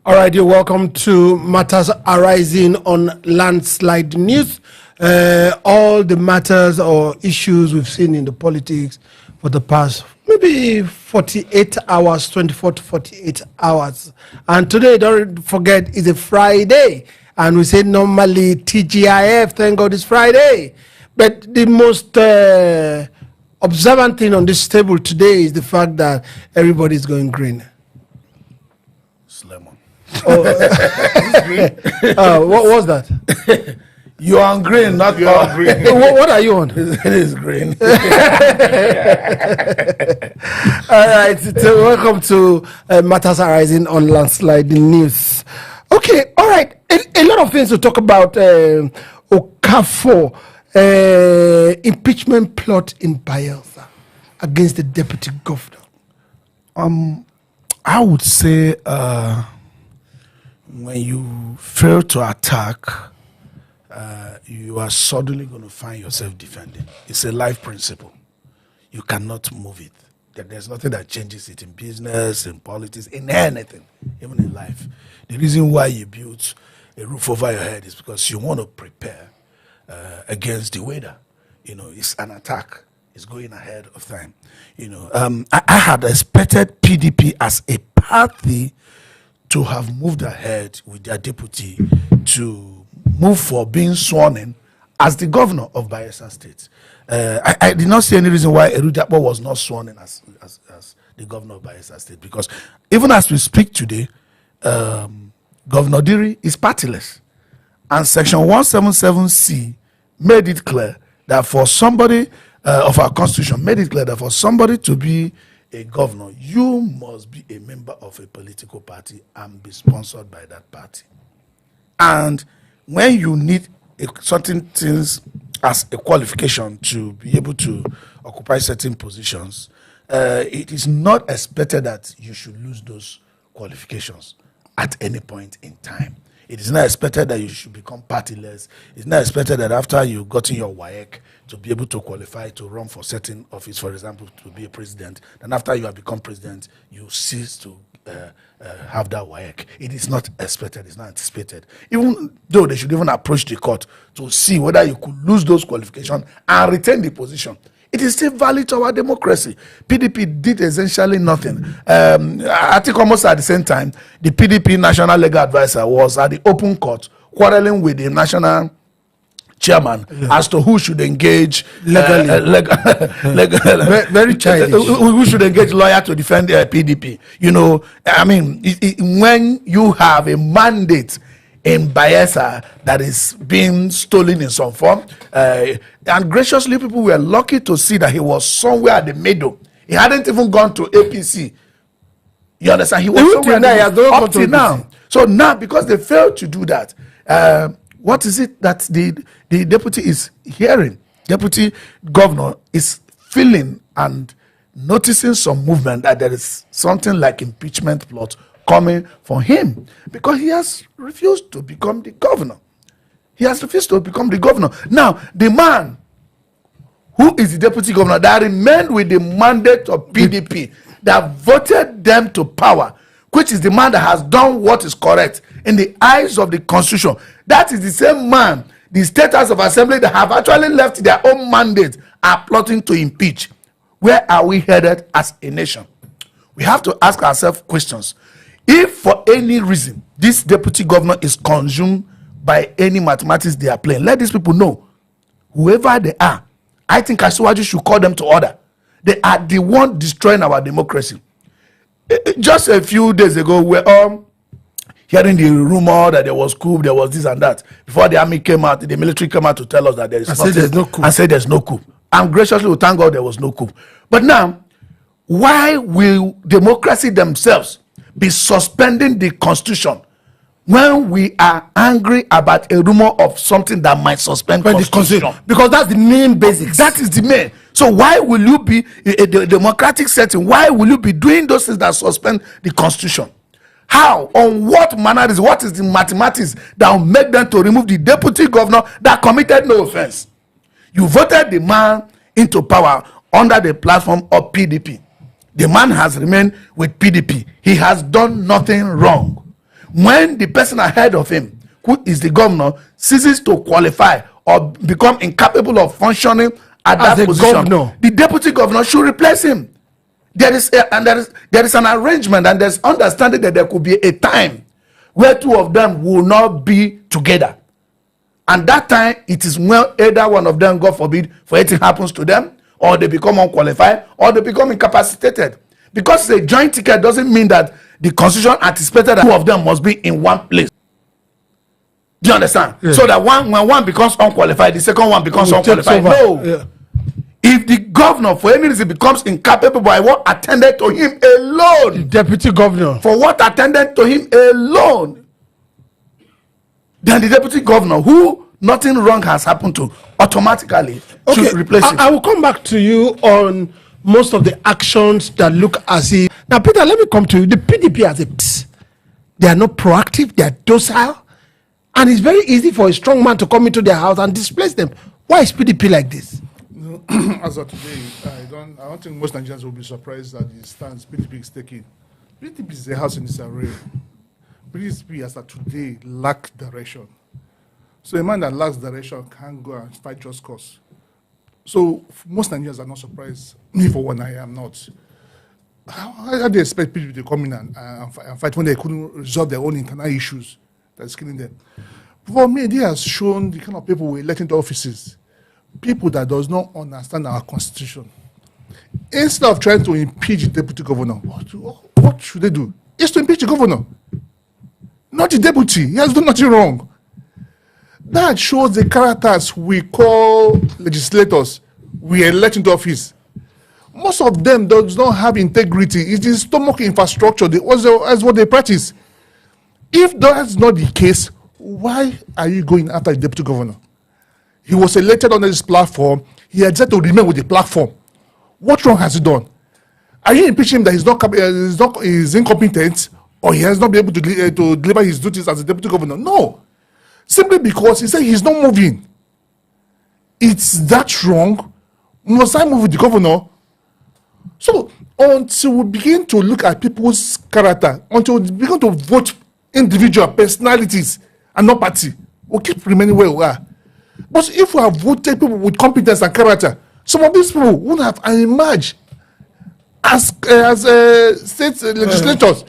All right, you're welcome to Matters Arising on Landslide News. All the matters or issues we've seen in the politics for the past maybe 48 hours, 24 to 48 hours. And today, don't forget, is a Friday. And we say normally TGIF, thank God it's Friday. But the most observant thing on this table today is the fact that everybody's going green. Lemon. Oh, what was that? You're on green, not you're on green. What are you on? It is green. All right, so welcome to Matters Arising on Landslide News. Okay, all right. A lot of things to talk about. Okafor impeachment plot in Bayelsa against the deputy governor. I would say when you fail to attack, you are suddenly going to find yourself defending. It's a life principle. You cannot move it. There's nothing that changes it in business, in politics, in anything, even in life. The reason why you built a roof over your head is because you want to prepare against the weather. You know, it's an attack. It's going ahead of time. You know, I had expected PDP as a party to have moved ahead with their deputy to move for being sworn in as the governor of Bayelsa State. I did not see any reason why Erujapo was not sworn in as the governor of Bayelsa State, because even as we speak today, Governor Diri is partyless. And Section 177C made it clear that for somebody of our constitution, made it clear that for somebody to be a governor, you must be a member of a political party and be sponsored by that party. And when you need certain things as a qualification to be able to occupy certain positions, it is not expected that you should lose those qualifications at any point in time. It is not expected that you should become partyless. It's not expected that after you've gotten your WAEC to be able to qualify to run for certain office, for example, to be a president, then after you have become president, you cease to have that WAEC. It is not expected. It's not anticipated. Even though they should even approach the court to see whether you could lose those qualifications and retain the position. It is still valid to our democracy. PDP did essentially nothing. I think almost at the same time, the PDP National Legal Advisor was at the open court quarreling with the national chairman as to who should engage legally. Very childish. Who should engage lawyer to defend the PDP. You know, I mean, when you have a mandate in Bayelsa that is being stolen in some form, and graciously people were lucky to see that he was somewhere at the middle. He hadn't even gone to APC. You understand? He was somewhere up to now. So now, because they failed to do that, what is it that the deputy is hearing? Deputy governor is feeling and noticing some movement that there is something like impeachment plot coming for him, because he has refused to become the governor. He has refused to become the governor. Now, the man who is the deputy governor that remained with the mandate of PDP, that voted them to power, which is the man that has done what is correct in the eyes of the constitution, that is the same man, the State House of Assembly, that have actually left their own mandate, are plotting to impeach. Where are we headed as a nation? We have to ask ourselves questions. If for any reason this deputy governor is consumed by any mathematics they are playing, let these people know, whoever they are, I think Asiwaju should call them to order. They are the one destroying our democracy. Just a few days ago, we were all hearing the rumor that there was coup, there was this and that. Before the army came out, the military came out to tell us that there is nothing, there's no coup. and say there's no coup. And graciously, we thank God there was no coup. But now, why will democracy themselves be suspending the constitution when we are angry about a rumor of something that might suspend the constitution? Because that's the main basics. That is the main. So why will you be a democratic setting? Why will you be doing those things that suspend the constitution? How? On what manner is? What is the mathematics that will make them to remove the deputy governor that committed no offense? You voted the man into power under the platform of PDP. The man has remained with PDP. He has done nothing wrong. When the person ahead of him, who is the governor, ceases to qualify or become incapable of functioning at that position, the deputy governor should replace him. There is an arrangement and there's understanding that there could be a time where two of them will not be together. And that time, it is when either one of them, God forbid, for anything happens to them, or they become unqualified, or they become incapacitated. Because a joint ticket doesn't mean that the constitution anticipated that two of them must be in one place. Do you understand? Yeah. So that when one becomes unqualified, the second one becomes unqualified. No. Yeah. If the governor, for any reason, becomes incapable by what attended to him alone, the deputy governor, for what attended to him alone, then the deputy governor, who nothing wrong has happened to, automatically should replace him. I will come back to you on most of the actions that look as if. Now, Peter, let me come to you. The PDP as a they are not proactive, they are docile, and it's very easy for a strong man to come into their house and displace them. Why is PDP like this? As of today, I don't think most Nigerians will be surprised at the stance PDP is taking. PDP is a house in disarray. PDP, as of today, lack direction. So a man that lacks direction can't go and fight just cause. So most Nigerians are not surprised. Me, for one, I am not. How do they expect PDP to come in and fight when they couldn't resolve their own internal issues that's killing them? For me, they has shown the kind of people we elect into offices. People that does not understand our constitution. Instead of trying to impeach the deputy governor, what should they do? Is to impeach the governor, not the deputy. He has done nothing wrong. That shows the characters we call legislators we elect into office. Most of them does not have integrity. It is stomach infrastructure. That's what they practice. If that's not the case, why are you going after the deputy governor? He was elected on this platform. He had said to remain with the platform. What wrong has he done? Are you impeaching him that he's incompetent, or he has not been able to deliver his duties as a deputy governor? No. Simply because he said he's not moving. It's that wrong. Must I move with the governor? So until we begin to look at people's character, until we begin to vote individual personalities and not party, we'll keep remaining where we are. But if we have voted people with competence and character, some of these people would have emerged as state legislators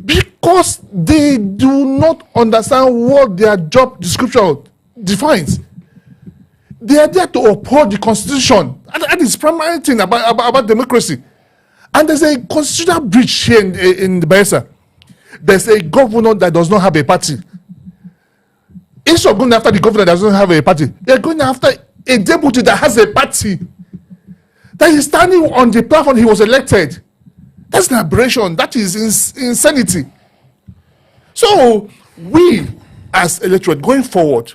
because they do not understand what their job description defines. They are there to uphold the constitution. And that is primary thing about democracy. And there's a constitutional breach here in the Bayelsa. There's a governor that does not have a party. Instead of going after the governor that doesn't have a party, they're going after a deputy that has a party. That is standing on the platform he was elected. That's an aberration. That is insanity. So we, as electorate, going forward,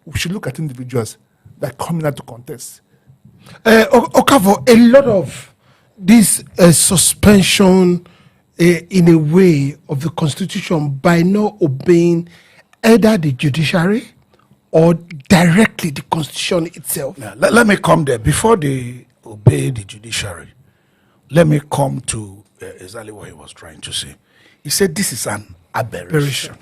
we should look at individuals that are coming out to contest. Okafo, a lot of this suspension in a way of the constitution by not obeying either the judiciary or directly the constitution itself. Now, let me come there. Before they obey the judiciary, let me come to exactly what he was trying to say. He said this is an aberration.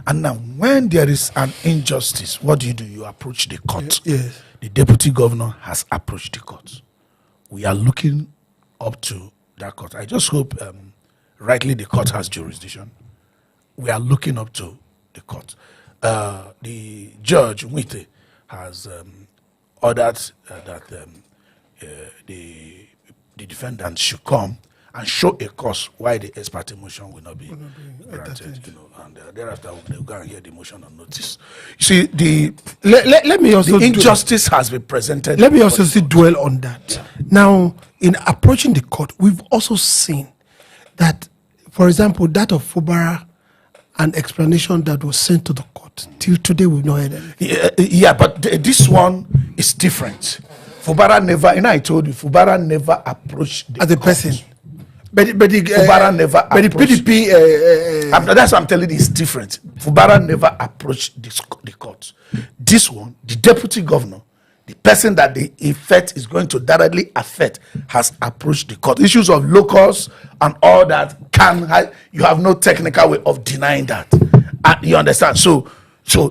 And now when there is an injustice, what do? You approach the court. Yes. The deputy governor has approached the court. We are looking up to that court. I just hope rightly the court has jurisdiction. We are looking up to the court. The judge Wite has ordered that the defendant should come and show a cause why the ex parte motion will not be granted. And thereafter we'll go and hear the motion on notice. You see, let me also the injustice has been presented. Let me also dwell on that. Yeah. Now, in approaching the court, we've also seen that, for example, that of Fubara, an explanation that was sent to the court. Till today, we've not heard anything. Yeah, but this one is different. Fubara never, and I told you, Fubara never approached the as a court. person. But Fubara never approached. But the PDP... that's what I'm telling you, it's different. Fubara never approached the court. This one, the deputy governor, the person that the effect is going to directly affect has approached the court. Issues of locus and all that you have no technical way of denying that. You understand? So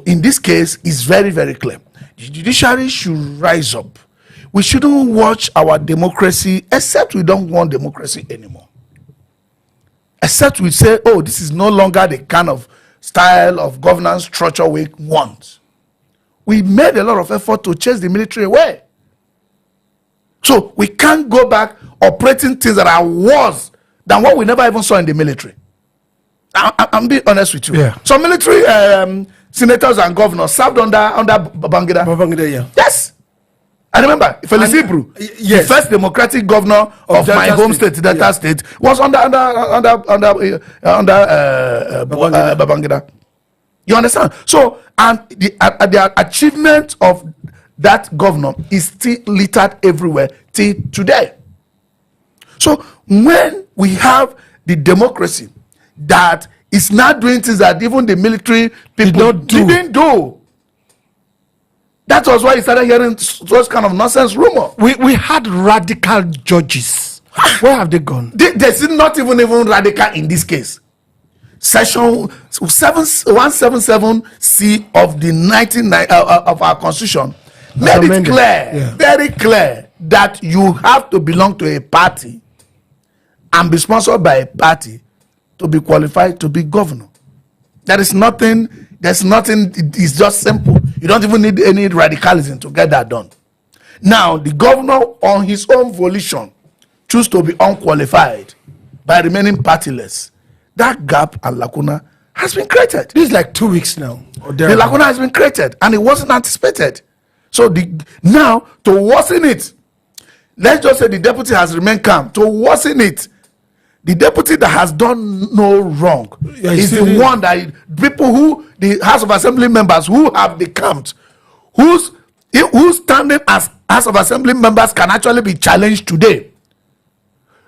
in this case, it's very, very clear. The judiciary should rise up. We shouldn't watch our democracy, except we don't want democracy anymore. Except we say, oh, this is no longer the kind of style of governance structure we want. We made a lot of effort to chase the military away. So we can't go back operating things that are worse than what we never even saw in the military. I'm being honest with you. Yeah. So military senators and governors served under Babangida. Babangida, yeah. Yes. I remember Felix Ibru, yes, the first democratic governor of my home state, Delta State, was under Babangida. You understand? So, and the achievement of that governor is still littered everywhere till today. So, when we have the democracy that is not doing things that even the military people didn't do. That was why he started hearing those kind of nonsense rumor. We had radical judges. Where have they gone? There's not even radical in this case. Section 177C of the 1990 of our constitution made it clear, very clear, that you have to belong to a party and be sponsored by a party to be qualified to be governor. There's nothing, it's just simple. You don't even need any radicalism to get that done. Now, the governor on his own volition choose to be unqualified by remaining partyless. That gap and lacuna has been created. This is like 2 weeks now. The lacuna has been created and it wasn't anticipated. So now, to worsen it, let's just say the deputy has remained calm. To worsen it, the deputy that has done no wrong is the one that the House of Assembly members who have the count, who's standing as House of Assembly members can actually be challenged today.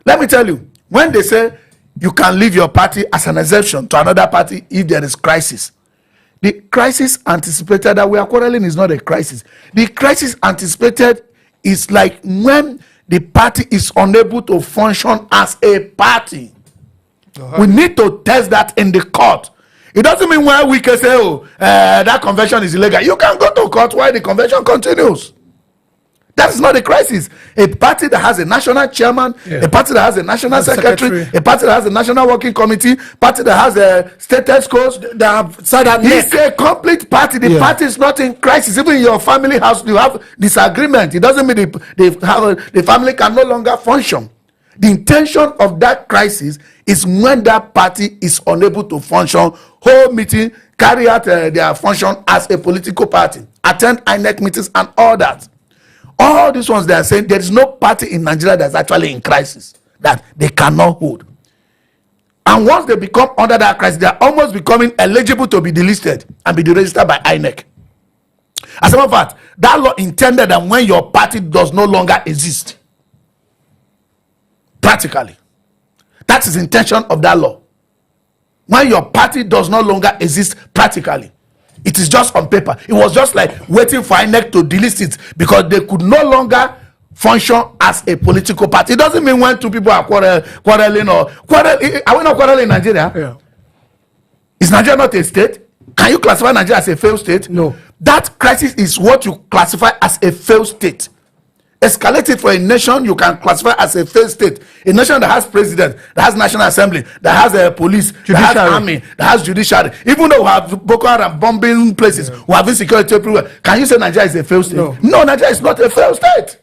Let me tell you, when they say you can leave your party as an exception to another party if there is crisis, the crisis anticipated that we are quarreling is not a crisis. The crisis anticipated is like when the party is unable to function as a party. We need to test that in the court. It doesn't mean when we can say, that convention is illegal. You can go to court while the convention continues. That is not a crisis. A party that has a national chairman, a party that has a national secretary, a party that has a national working committee, party that has a state coach, it's a complete party. The party is not in crisis. Even in your family house, you have disagreement. It doesn't mean the family can no longer function. The intention of that crisis is when that party is unable to function, hold meeting, carry out their function as a political party, attend INEC meetings and all that. All these ones, they are saying there is no party in Nigeria that's actually in crisis that they cannot hold. And once they become under that crisis, they are almost becoming eligible to be delisted and be deregistered by INEC. As a matter of fact, that law intended that when your party does no longer exist, practically, that is the intention of that law. When your party does no longer exist practically, it is just on paper. It was just like waiting for INEC to delist it because they could no longer function as a political party. It doesn't mean when two people are quarreling. Are we not quarreling in Nigeria? Yeah. Is Nigeria not a state? Can you classify Nigeria as a failed state? No. That crisis is what you classify as a failed state. Escalated for a nation, you can classify as a failed state. A nation that has president, that has national assembly, that has a police, judiciary, that has army, that has judiciary. Even though we have Boko Haram bombing places, we have insecurity everywhere. Can you say Nigeria is a failed state? No, Nigeria is not a failed state.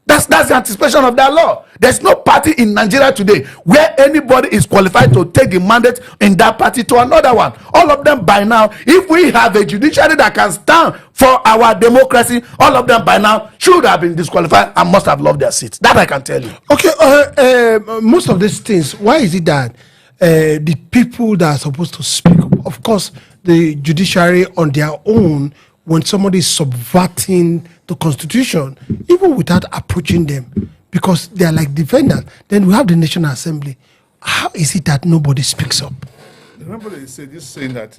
That's the anticipation of that law. There's no party in Nigeria today where anybody is qualified to take the mandate in that party to another one. All of them by now, if we have a judiciary that can stand for our democracy, all of them by now should have been disqualified and must have lost their seats. That I can tell you. Okay, most of these things, why is it that the people that are supposed to speak up, of course, the judiciary on their own, when somebody is subverting the constitution, even without approaching them, because they are like defenders, then we have the National Assembly. How is it that nobody speaks up? Remember they say this saying that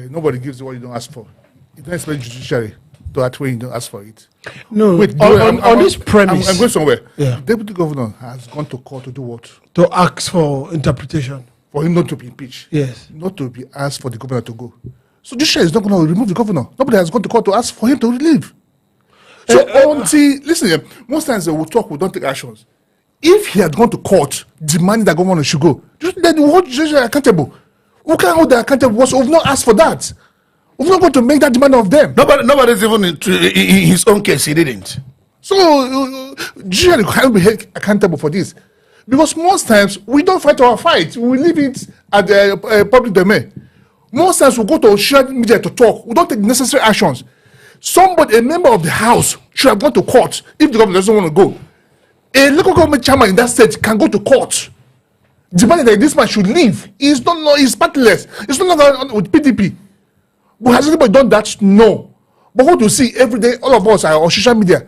nobody gives you what you don't ask for. You don't expect judiciary to that way you don't ask for it. No, Wait, on this premise, I'm going somewhere. Yeah. The deputy governor has gone to court to do what? to ask for interpretation. For him not to be impeached. Yes. Not to be asked for the governor to go. So this is not going to remove the governor. Nobody has gone to court to ask for him to leave. So until, listen, most times they will talk, we don't take actions. If he had gone to court demanding that governor should go, then the whole judiciary are accountable. Who can hold them accountable? Was we've not asked for that. We've not going to make that demand of them. Nobody's even in his own case. He didn't. So judiciary can't be held accountable for this, because most times we don't fight our fight. We leave it at the public domain. Most times we go to social media to talk. We don't take necessary actions. Somebody, a member of the house, should have gone to court if the government doesn't want to go. A local government chairman in that state can go to court demanding that this man should leave. He's partless. It's no longer with PDP. But has anybody done that? No. But what you see every day, all of us are on social media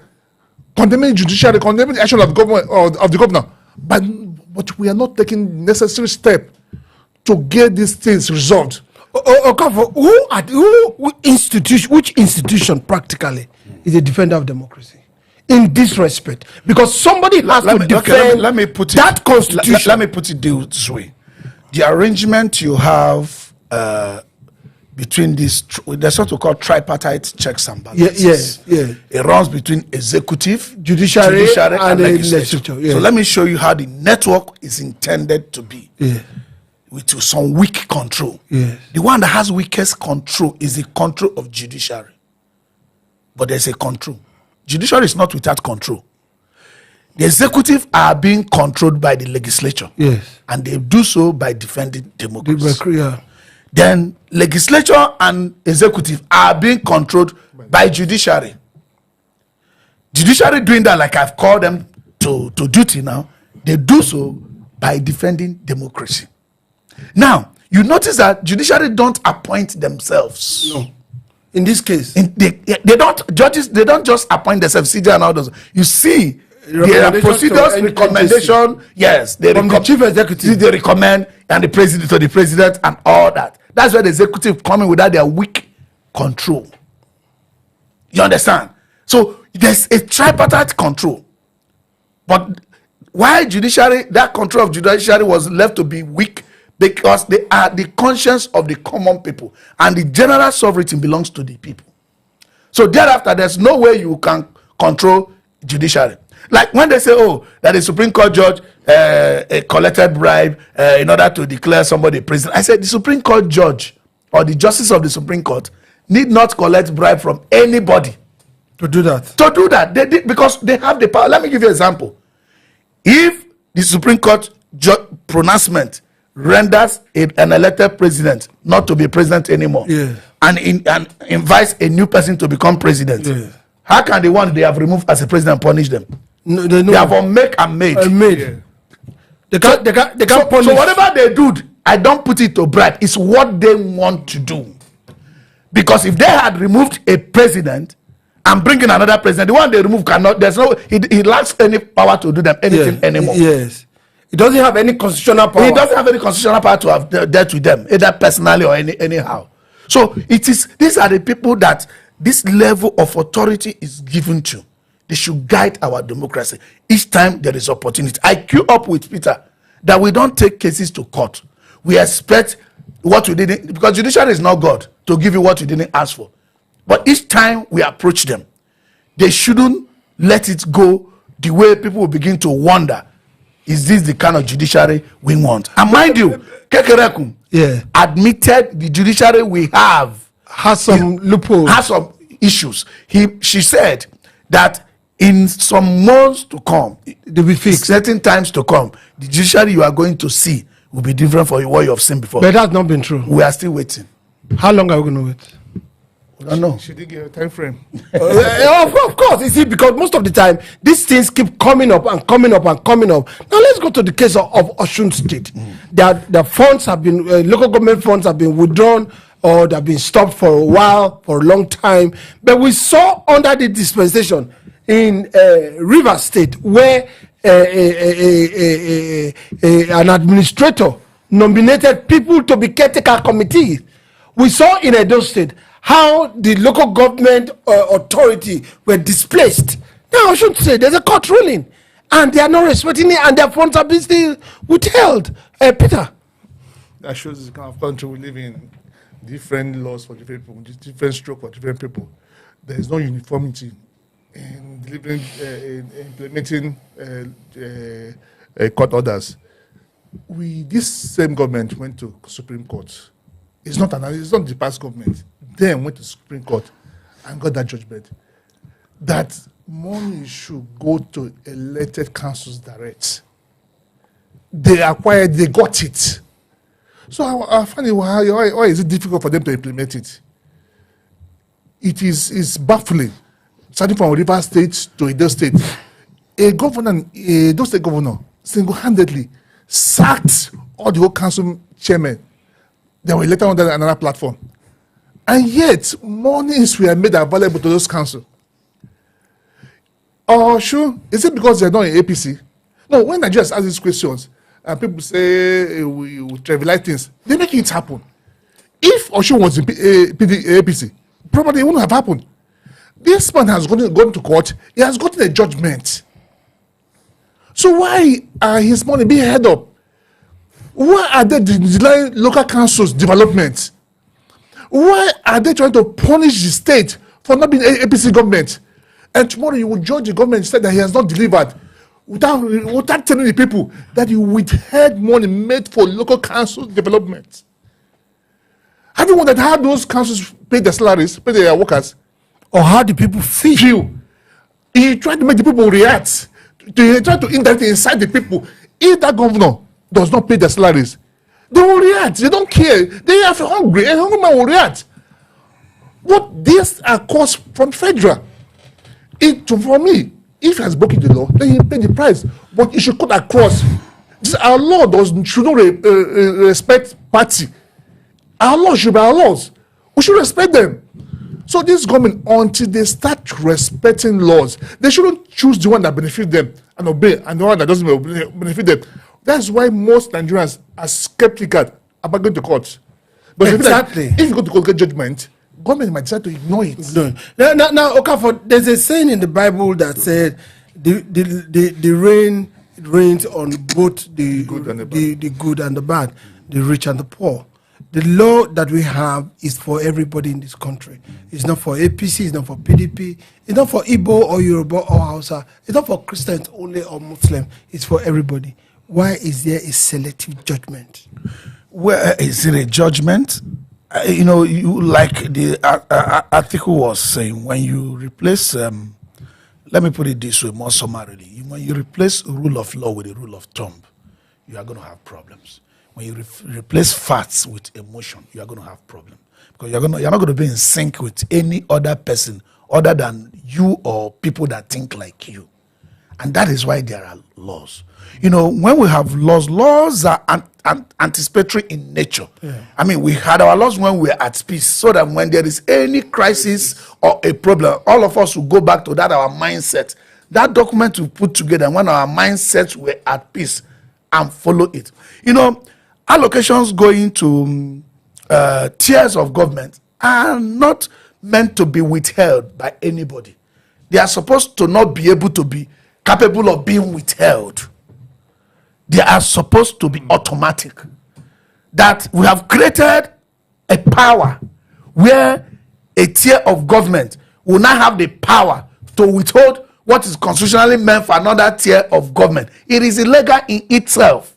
condemning judiciary, condemning the action of the government of the governor. But we are not taking necessary step to get these things resolved. Which institution practically is a defender of democracy in this respect? Because somebody has to defend let me put it, that constitution. Let me put it this way: the arrangement you have between these, there's what we call tripartite checks and balances. Yeah. It runs between executive, Judiciary and legislature. Yeah. So let me show you how the network is intended to be. Yeah. With some weak control. Yes. The one that has weakest control is the control of judiciary. But there's a control. Judiciary is not without control. The executive are being controlled by the legislature. Yes. And they do so by defending democracy. Yeah. Then legislature and executive are being controlled by judiciary. Judiciary doing that, like I've called them to duty now, they do so by defending democracy. Now, you notice that judiciary don't appoint themselves. No. In this case, they don't, judges, they don't just appoint themselves, CJ and all those. You see, there are procedures, recommendation, yes. From the chief executive. They recommend, and the president to the president and all that. That's where the executive coming without their weak control. You understand? So there's a tripartite control. But why judiciary, that control of judiciary was left to be weak? Because they are the conscience of the common people, and the general sovereignty belongs to the people. So thereafter, there's no way you can control judiciary. Like when they say, oh, that the Supreme Court judge collected bribe in order to declare somebody president. I said the Supreme Court judge or the justice of the Supreme Court need not collect bribe from anybody. to do that. They did, because they have the power. Let me give you an example. If the Supreme Court pronouncement renders an elected president not to be president anymore, and invites a new person to become president, how can the one they have removed as a president punish them? No, they have on make and made. They can't punish. So whatever they do, I don't put it to bribe. It's what they want to do. Because if they had removed a president and bringing another president, the one they remove cannot. There's no. He lacks any power to do them anything anymore. Yes. It doesn't have any constitutional power. He doesn't have any constitutional power to have dealt with them, either personally or anyhow. So it is. These are the people that this level of authority is given to. They should guide our democracy each time there is opportunity. I queue up with Peter that we don't take cases to court. We expect what we didn't, because judiciary is not God to give you what you didn't ask for. But each time we approach them, they shouldn't let it go the way people will begin to wonder, is this the kind of judiciary we want? And mind you, Kekerekum admitted the judiciary we have has some loopholes, has some issues. She said that in some months to come, they'll be fixed. Certain times to come, the judiciary you are going to see will be different from what you have seen before. But that's not been true. We are still waiting. How long are we going to wait? I don't know. She did give a time frame. Of course, you see, because most of the time these things keep coming up and coming up and coming up. Now let's go to the case of Osun State. The funds have been local government funds have been withdrawn or they've been stopped for a while, for a long time. But we saw under the dispensation in River State where an administrator nominated people to be caretaker committees. We saw in Edo State how the local government authority were displaced. Now, I should say there's a court ruling, and they are not respecting it, and their funds are being still withheld. Peter. That shows the kind of country we live in. Different laws for different people, different stroke for different people. There is no uniformity in delivering, in implementing court orders. This same government went to Supreme Court. It's not the past government. Then went to Supreme Court and got that judgment that money should go to elected councils direct. They acquired, they got it. So I find it, why is it difficult for them to implement it? It's baffling. Starting from Rivers State to Edo State, Edo State governor single-handedly sacked all the whole council chairmen. They were elected on another platform. And yet, monies were made available to those councils. Oh, sure. Is it because they're not in APC? No, when Nigerians ask these questions, and people say we trivialize things, they make it happen. If Oshu was in APC, probably it wouldn't have happened. This man has gone to court, he has gotten a judgment. So why are his money being held up? Why are they denying local councils development? Why are they trying to punish the state for not being APC government? And tomorrow you will judge the government said that he has not delivered without telling the people that you withheld money made for local council development. Have you wondered how those councils pay their salaries, pay their workers? Or how do people feel? He tried to make the people react. He tried to indirectly incite the people. If that governor does not pay their salaries, they will react. They don't care. They are hungry. A hungry man will react. But these are costs from federal. For me, if he has broken the law, then he pay the price. But he should cut across. Our law should not respect party. Our law should be our laws. We should respect them. So this government, until they start respecting laws, they shouldn't choose the one that benefits them and obey, and the one that doesn't benefit them. That's why most Nigerians are skeptical about going to court. But exactly. If you go to court get judgment, government might decide to ignore it. Now, Okafor, there's a saying in the Bible that said the rain rains on both the good and the bad, the rich and the poor. The law that we have is for everybody in this country. It's not for APC, it's not for PDP, it's not for Igbo or Yoruba or Hausa, it's not for Christians only or Muslim, it's for everybody. Why is there a selective judgment? Well, is it a judgment? You like the article was saying, when you replace, let me put it this way more summarily, when you replace rule of law with a rule of thumb, you are going to have problems. When you replace facts with emotion, you are going to have problems. Because you're not going to be in sync with any other person other than you or people that think like you. And that is why there are laws. When we have laws are anticipatory in nature. Yeah. I mean, we had our laws when we were at peace, so that when there is any crisis or a problem, all of us will go back to that, our mindset. That document we put together when our mindsets were at peace and follow it. Allocations going to tiers of government are not meant to be withheld by anybody. They are supposed to not be able to be capable of being withheld. They are supposed to be automatic. That we have created a power where a tier of government will not have the power to withhold what is constitutionally meant for another tier of government. It is illegal in itself.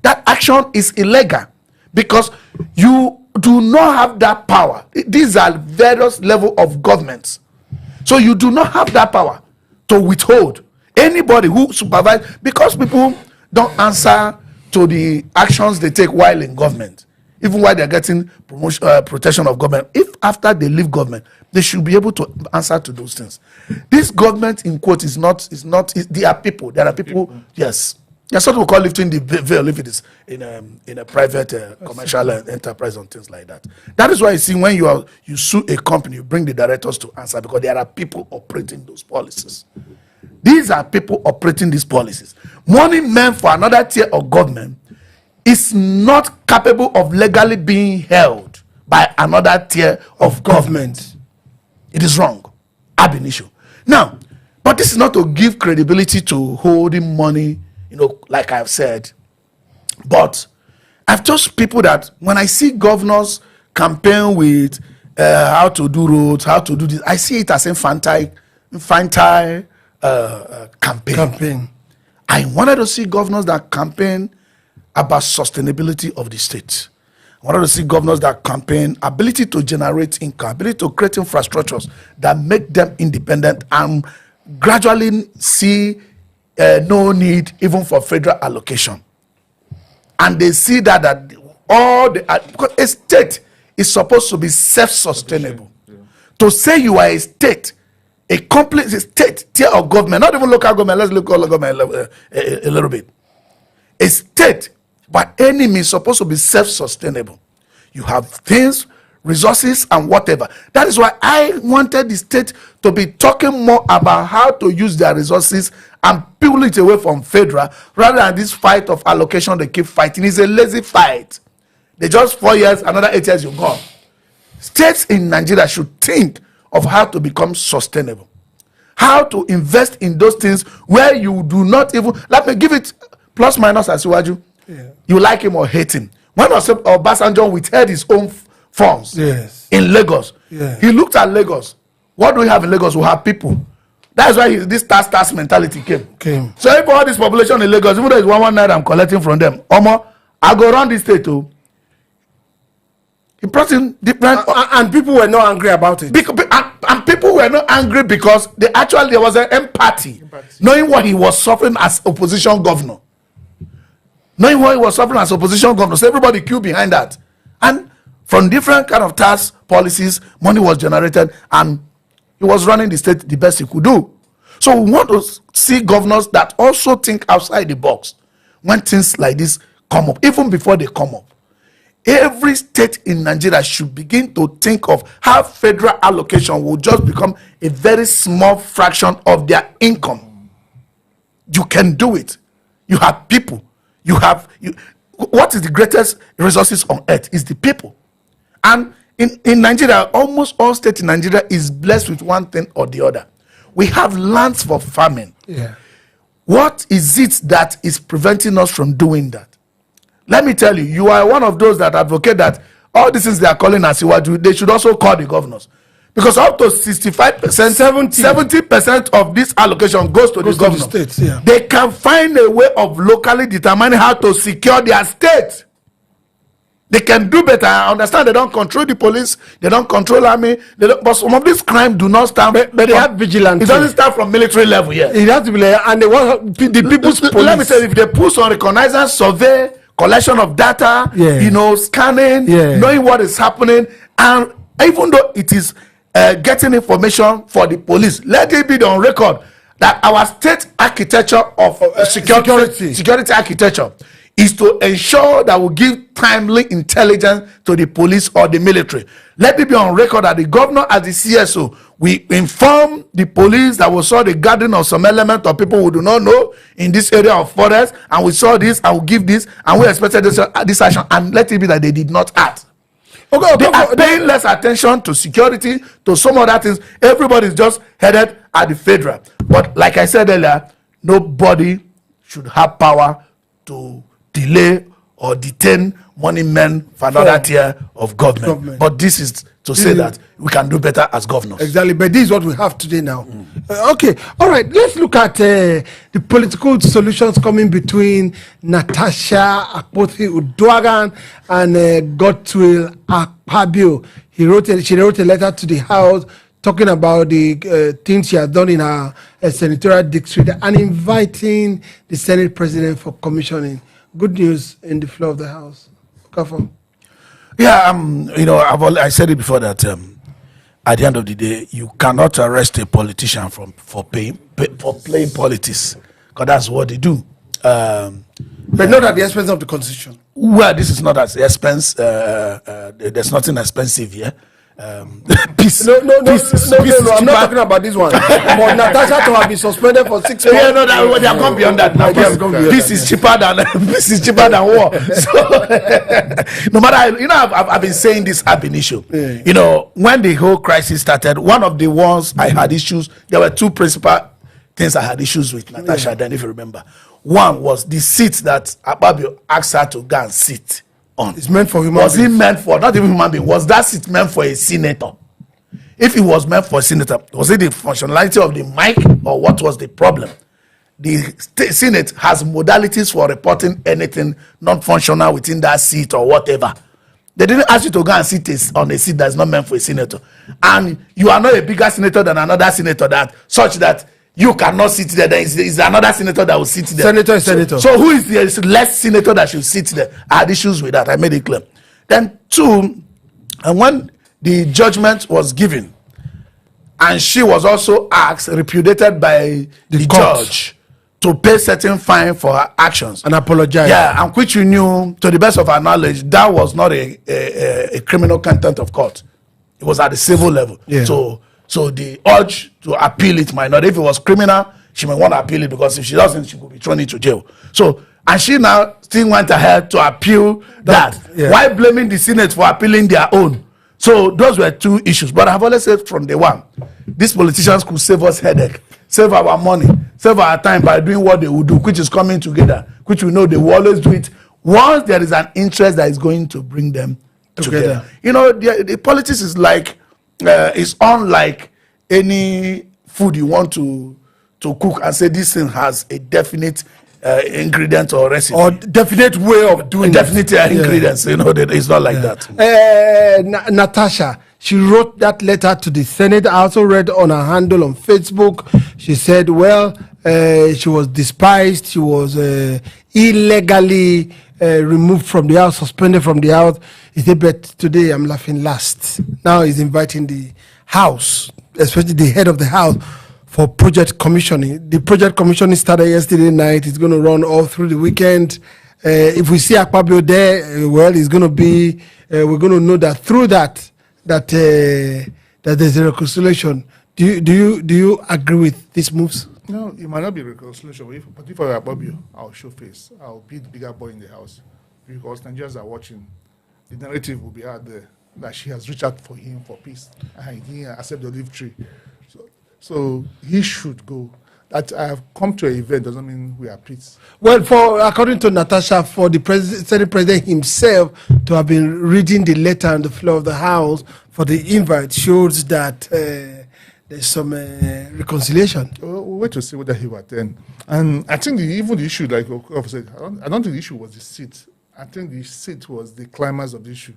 That action is illegal because you do not have that power. These are various levels of governments. So you do not have that power to withhold anybody who supervises, because people don't answer to the actions they take while in government, even while they're getting protection of government. If after they leave government, they should be able to answer to those things. This government, in quote, there are people. There are people, yes. That's what we call lifting the veil if it is in a private commercial enterprise and things like that. That is why you see when you sue a company, you bring the directors to answer, because there are people operating those policies. These are people operating these policies. Money meant for another tier of government is not capable of legally being held by another tier of government. It is wrong. Ab initio. Now, but this is not to give credibility to holding money, like I've said. But I've told people that when I see governors campaign with how to do roads, how to do this, I see it as infantile campaign. I wanted to see governors that campaign about sustainability of the state. I wanted to see governors that campaign ability to generate income, ability to create infrastructures that make them independent, and gradually see no need even for federal allocation. And they see that because a state is supposed to be self-sustainable. Yeah. To say you are a state, a complete state tier of government, not even local government, let's look at local government a little bit. A state, by any means, supposed to be self-sustainable. You have things, resources, and whatever. That is why I wanted the state to be talking more about how to use their resources and pull it away from federal, rather than this fight of allocation they keep fighting. It's a lazy fight. They just 4 years, another 8 years, you're gone. States in Nigeria should think of how to become sustainable, how to invest in those things where you do not even, let me give it plus minus as you you like him or hate him. When Obasanjo withheld his own funds in Lagos, he looked at Lagos. What do we have in Lagos? We have people. That's why this tax mentality came. So if all this population in Lagos, even though it's 1 night I'm collecting from them, I go around this state too. He brought in different, and people were not angry about it. And people were not angry because there was an empathy, knowing what he was suffering as opposition governor. So everybody queued behind that. And from different kind of tax policies, money was generated, and he was running the state the best he could do. So we want to see governors that also think outside the box when things like this come up, even before they come up. Every state in Nigeria should begin to think of how federal allocation will just become a very small fraction of their income. You can do it. You have people. What is the greatest resources on earth is the people. And in Nigeria, almost all states in Nigeria is blessed with one thing or the other. We have lands for farming. Yeah. What is it that is preventing us from doing that? Let me tell you, you are one of those that advocate that all these things they are calling Asiwaju, they should also call the governors. Because up to 65%, 70% of this allocation goes to the governor. States, yeah. They can find a way of locally determining how to secure their state. They can do better. I understand they don't control the police, they don't control army, but some of these crimes do not start. But they have vigilance. It doesn't start from military level yet. It has to be like, and they want the people's police. Let me say, if they put on reconnaissance, survey, collection of data, scanning, knowing what is happening, and even though it is getting information for the police, let it be on record that our state architecture of security architecture is to ensure that we give timely intelligence to the police or the military. Let it be on record that the governor as the CSO, we inform the police that we saw the gathering of some element of people who do not know in this area of forest, and we saw this, and we give this, and we expected this action, and let it be that they did not act. They are paying less attention to security, to some other things. Everybody's just headed at the federal. But like I said earlier, nobody should have power to delay or detain money men for another tier of government. But this is to say that we can do better as governors. Exactly, but this is what we have today now. Okay, all right, let's look at the political solutions coming between Natasha Akpabio and Godswill Akpabio. She wrote a letter to the House talking about the things she has done in her senatorial district and inviting the Senate President for commissioning. Good news in the floor of the House. Yeah, I said it before that at the end of the day, you cannot arrest a politician for playing politics, because that's what they do. But not at the expense of the Constitution. Well, this is not at the expense. There's nothing expensive here. peace. No, Peace is I'm not cheaper. talking about this one. But Natasha to have been suspended for 6 months. Yeah, no, they have gone beyond that. Now, They have gone beyond peace that, is cheaper than peace is cheaper than war. So, no matter how, I've been saying this ab initio. When the whole crisis started, one of the ones I had issues. There were two principal things I had issues with Natasha. Then, if you remember, one was the seat that Akpabio asked her to go and sit on. It's meant for human Was beings. it meant for not even human being? Was that seat meant for a senator? If it was meant for a senator, was it the functionality of the mic or what was the problem? The Senate has modalities for reporting anything non-functional within that seat or whatever. They didn't ask you to go and sit on a seat that's not meant for a senator. And you are not a bigger senator than another senator such that you cannot sit there. There is another senator that will sit there. Senator is senator. So who is the less senator that should sit there? I had issues with that. I made it clear. Then two, and when the judgment was given, and she was also asked, repudiated by the court. judge, to pay certain fine for her actions. And apologize. Yeah, and which you knew, to the best of our knowledge, that was not a criminal contempt of court. It was at the civil level. Yeah. So the urge to appeal it might not. If it was criminal, she may want to appeal it, because if she doesn't, she could be thrown into jail. So, and she now still went ahead to appeal that. Yeah. Why blaming the Senate for appealing their own? So those were two issues. But I've always said from day one, these politicians could save us headache, save our money, save our time by doing what they will do, which is coming together, which we know they will always do it once there is an interest that is going to bring them together. The politics is like, it's unlike any food you want to cook and say this thing has a definite ingredient or recipe. Or definite way of doing definite ingredients. It's not like that. Natasha, she wrote that letter to the Senate. I also read on her handle on Facebook. She said, she was despised. She was illegally removed from the house, suspended from the house. He said, but today I'm laughing last. Now he's inviting the house, especially the head of the house, for project commissioning. The project commissioning started yesterday night. It's going to run all through the weekend. If we see Akpabio there, it's going to be, we're going to know that through that there's a reconciliation. Do you agree with these moves? No, it might not be reconciliation. But if I were Akpabio, I'll show face. I'll be the bigger boy in the house. Because Nigerians are watching. The narrative will be out there that she has reached out for him for peace. And he didn't accept the olive tree. So he should go. That I have come to an event doesn't mean we are peace. Well, according to Natasha, for the Senate President himself to have been reading the letter on the floor of the House for the invite shows that there's some reconciliation. We'll wait to see whether he will attend. And I think even the issue, like Okof said, I don't think the issue was the seat. I think the seat was the climax of the issue.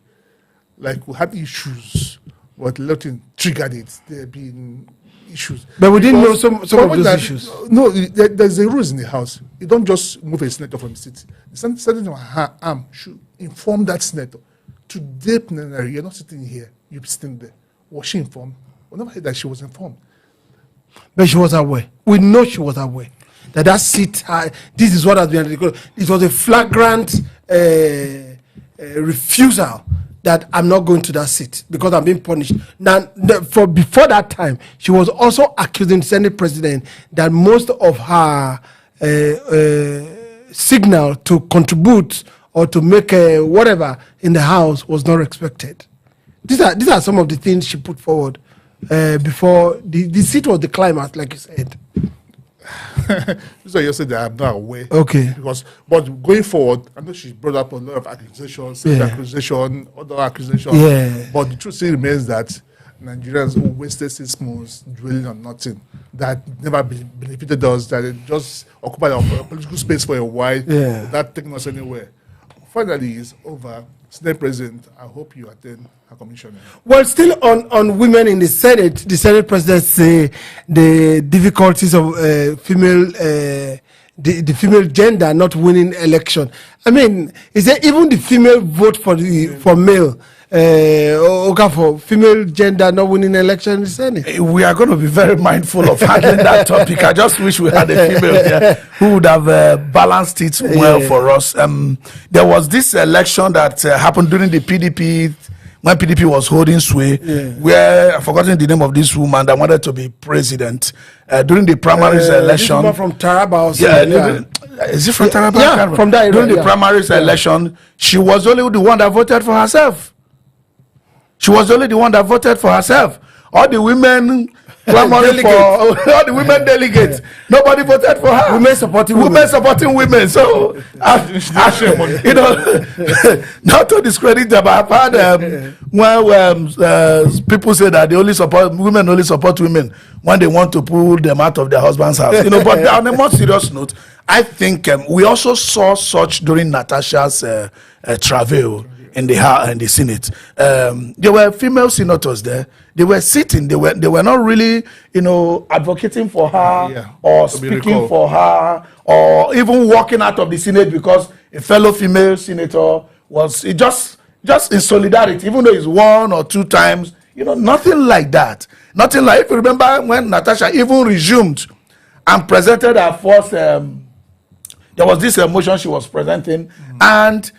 Like, we had issues, but nothing triggered it. There have been issues. But we didn't know some of those issues. No, there's a rules in the house. You don't just move a senator from the seat. The senator on her arm should inform that senator. Today, plenary, you're not sitting here, you're sitting there. Was she informed? We never heard that she was informed. But she was aware. We know she was aware that seat, this is what has been recorded. It was a flagrant refusal that I'm not going to that seat because I'm being punished. Now, before that time, she was also accusing the Senate President that most of her signal to contribute or to make whatever in the House was not respected. These are some of the things she put forward before the seat was the climax, like you said. So you said that I'm not aware. Okay. But going forward, I know she brought up a lot of accusations, accusation, other accusations. Yeah. But the truth still remains that Nigerians who wasted 6 months dwelling on nothing that never benefited us, that it just occupied our political space for a while, without taking us anywhere. Finally, it's over. Senate President, I hope you attend her commissioning. Well, still on women in the Senate President say the difficulties of female, the female gender not winning election. I mean, is there even the female vote for male? For female gender not winning election in the Senate? We are going to be very mindful of handling that topic. I just wish we had a female there who would have balanced it well for us. There was this election that happened during the PDP when PDP was holding sway, where I've forgotten the name of this woman that wanted to be president during the primaries election. This woman from Taraba or is it from Taraba? Yeah, from that area. During the primaries election, she was only the one that voted for herself. She was only the one that voted for herself. All the women clamoring for all the women delegates. Nobody voted for her. Women supporting women. Women supporting women. So, you know, not to discredit them, but I've heard when people say that they only support women, when they want to pull them out of their husband's house. You know, but on a more serious note, I think we also saw such during Natasha's travel in the Senate. There were female senators there. They were sitting. They were not really, you know, advocating for her or speaking for her or even walking out of the Senate because a fellow female senator was just in solidarity, even though it's one or two times. You know, nothing like that. Nothing like. If you remember when Natasha even resumed and presented her first, there was this motion she was presenting and.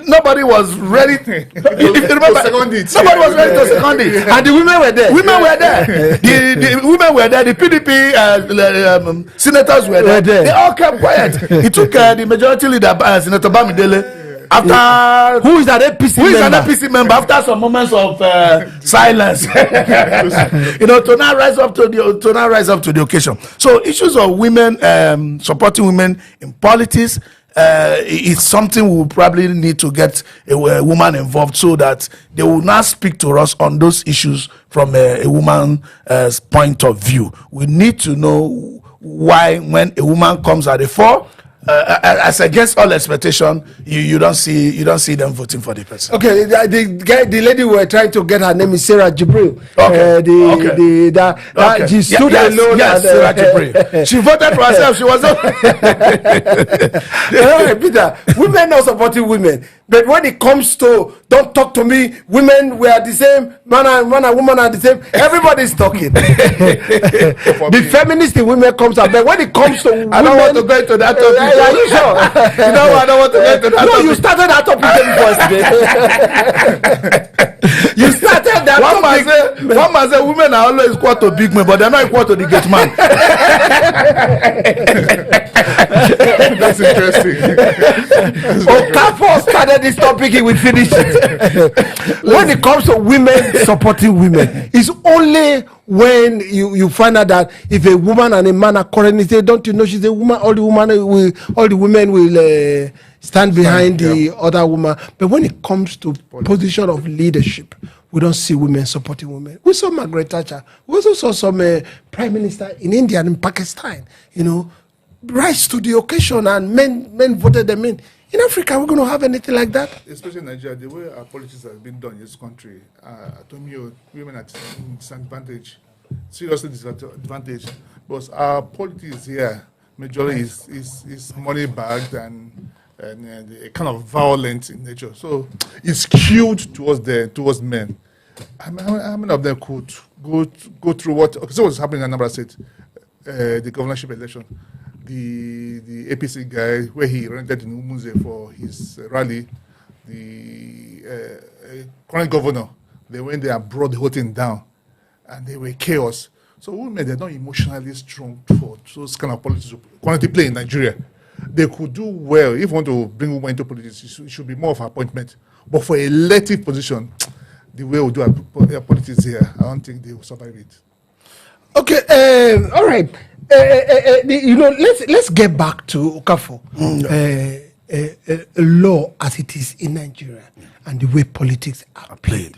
Nobody was ready. If you remember, nobody was ready to second it, and the women were there. Women were there. The women were there. The PDP senators were there. They all kept quiet. It took the majority leader, Senator Bamidele. After who is that APC member? After some moments of silence, you know, to now rise up to the occasion. So issues of women supporting women in politics. It's something we will probably need to get a woman involved so that they will not speak to us on those issues from a woman's point of view. We need to know why when a woman comes at the fore, as against all expectation, you don't see them voting for the person. Okay, the lady we were trying to get, her name is Sarah Jibril. Okay. She stood alone. Yes, Sarah Jibril. She voted for herself. She was not. Peter, women are supporting women, but when it comes to don't talk to me, women we are the same. Man and woman are the same. Everybody's talking. The feminist in women comes up, but when it comes to women, I don't want to go into that topic. Are you sure? No, I don't want to get to that. No, you started that topic first. You started that topic. One man say women are always equal to big men, but they're not equal to the gate man. That's interesting. Okafor started this topic, he will finish it. When it comes to women supporting women, it's only when you find out that if a woman and a man are currently say, don't you know she's a woman, all the women will stand behind the other woman. But when it comes to position of leadership, we don't see women supporting women. We saw Margaret Thatcher. We also saw some prime minister in India and in Pakistan, you know, rise to the occasion and men voted them in. In Africa, we're going to have anything like that? Especially in Nigeria, the way our politics have been done in this country, to me, women are disadvantaged, seriously disadvantaged. Because our politics here, majority is money bagged and a kind of violent in nature. So it's skewed towards men. How many of them could go through what? Okay, so what's happening in Anambra State, the governorship election? The APC guy, where he rented in Umuze for his rally, the current governor, they went there and brought the whole thing down, and they were chaos. So women, they're not emotionally strong for those kind of politics, quality play in Nigeria. They could do well. If you want to bring women into politics, it should be more of an appointment. But for elective position, the way we do our politics here, I don't think they will survive it. Okay, all right. You know, let's get back to Okafor. Law as it is in Nigeria and the way politics are played.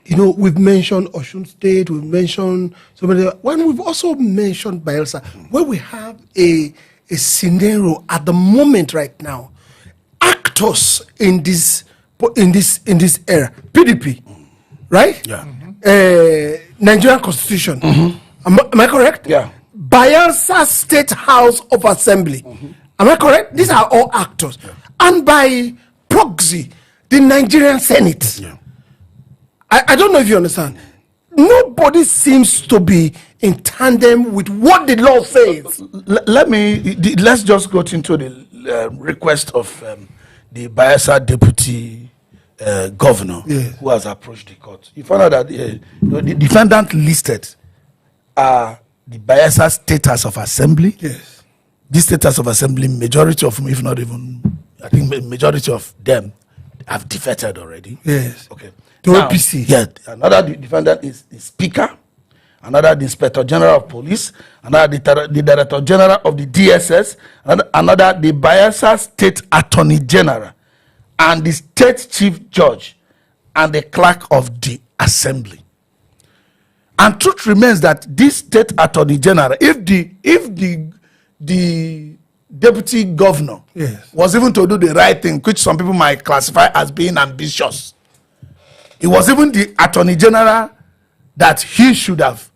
You know, we've mentioned Osun State, we've mentioned somebody, when we've also mentioned Bayelsa, where we have a scenario at the moment right now. Actors in this era, PDP, right? Yeah. Nigerian Constitution. Am I correct? Yeah. Bayelsa State House of Assembly. Am I correct? These are all actors. Yeah. And by proxy, the Nigerian Senate. Yeah. I don't know if you understand. Nobody seems to be in tandem with what the law says. Let's just go into the request of the Bayelsa deputy governor who has approached the court. You find out that the defendant listed are the Bayelsa State House of Assembly. Yes. This State House of Assembly, majority of them, if not even, I think majority of them have defected already. Yes. Okay. To Now, APC. Yeah. Another defendant is the Speaker. Another the Inspector General of Police. Another the Director General of the DSS. Another the Bayelsa State Attorney General. And the State Chief Judge. And the Clerk of the Assembly. And truth remains that this State Attorney General, if the Deputy Governor was even to do the right thing, which some people might classify as being ambitious, it was even the Attorney General that he should have,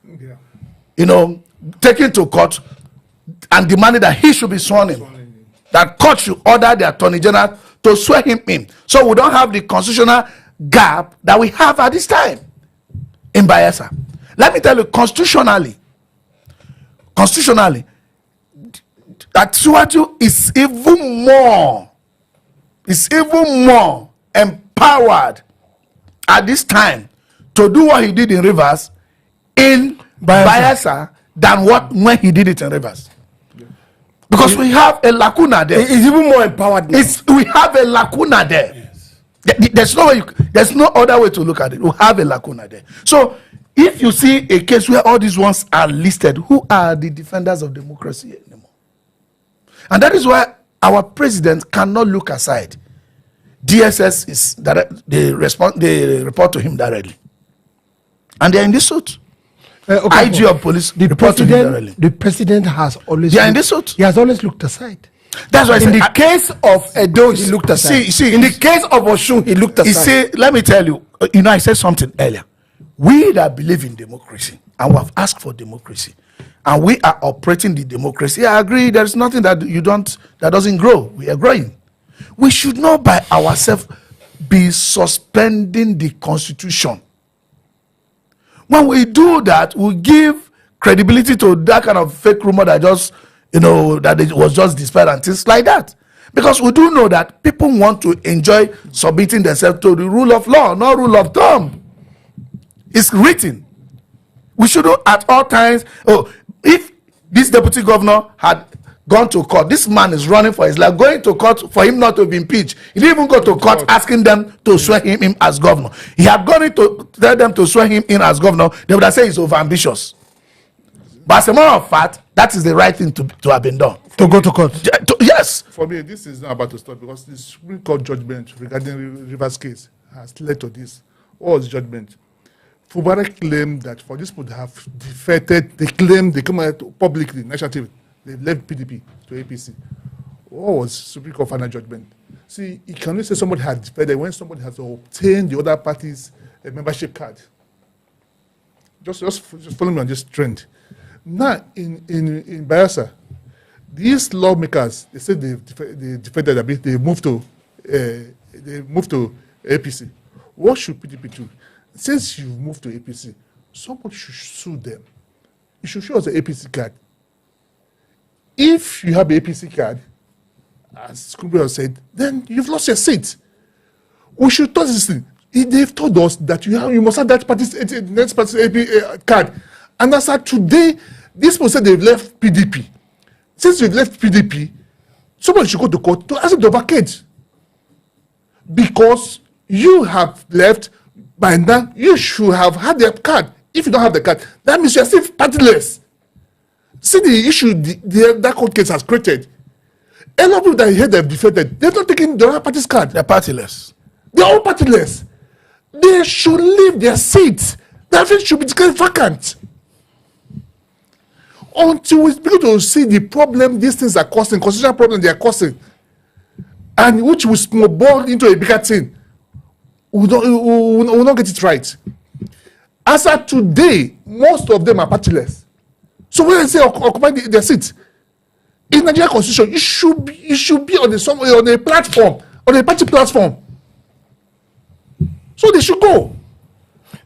taken to court and demanded that he should be sworn in. That court should order the Attorney General to swear him in. So we don't have the constitutional gap that we have at this time in Bayelsa. Let me tell you, constitutionally, Atiwaju is even more empowered at this time to do what he did in Rivers in Bayelsa than when he did it in Rivers. Because we have a lacuna there. He's even more empowered now. We have a lacuna there. Yes. There's no other way to look at it. We have a lacuna there. So if you see a case where all these ones are listed, who are the defenders of democracy anymore? And that is why our president cannot look aside. DSS is they report to him directly, and they are in this suit. IG of police report to him directly. The president has always. They are in this suit. He has always looked aside. That's why in the case of Edo, he looked aside. See, in the case of Osun, he looked aside. Let me tell you. I said something earlier. We that believe in democracy and we have asked for democracy, and we are operating the democracy. I agree. There is nothing that doesn't grow. We are growing. We should not by ourselves be suspending the constitution. When we do that, we give credibility to that kind of fake rumor that that it was just dispelled and things like that. Because we do know that people want to enjoy submitting themselves to the rule of law, not rule of thumb. It's written. We should at all times. If this deputy governor had gone to court, this man is running for his life, going to court for him not to be impeached. He didn't even go to court asking them to swear him in as governor. He had gone in to tell them to swear him in as governor. They would have said he's overambitious. But as a matter of fact, that is the right thing to have been done. To go to court. Yes. For me, this is not about to stop because the Supreme Court judgment regarding Rivers case has led to this. What was judgment? Fubarak claimed that for this people to have defected, they come out publicly, national TV, they left PDP to APC. What was Supreme Court final judgment? See, you can only say somebody had defected when somebody has obtained the other party's membership card. Just follow me on this trend. Now, in Bayelsa, these lawmakers, they said they defected a bit, they moved to APC. What should PDP do? Since you moved to APC, somebody should sue them. You should show us an APC card. If you have an APC card, as Akpabio said, then you've lost your seat. We should touch this thing. They've told us that you must have that party's next party's AP card. And as of today, this people said they've left PDP. Since you've left PDP, somebody should go to court to ask them to vacate. Because you have left. By now, you should have had their card. If you don't have the card, that means you're still partyless. See the issue that court case has created. A lot of people that hear they've defeated, they're not taking the other party's card. They're partyless. They're all partyless. They should leave their seats. Their seat should be declared vacant. Until we begin to see the problem these things are causing, constitutional problem they are causing, and which will snowball into a bigger thing. We will not get it right. As of today, most of them are partyless. So when I say occupy their seats, in Nigerian constitution, it should be on a platform, on a party platform. So they should go.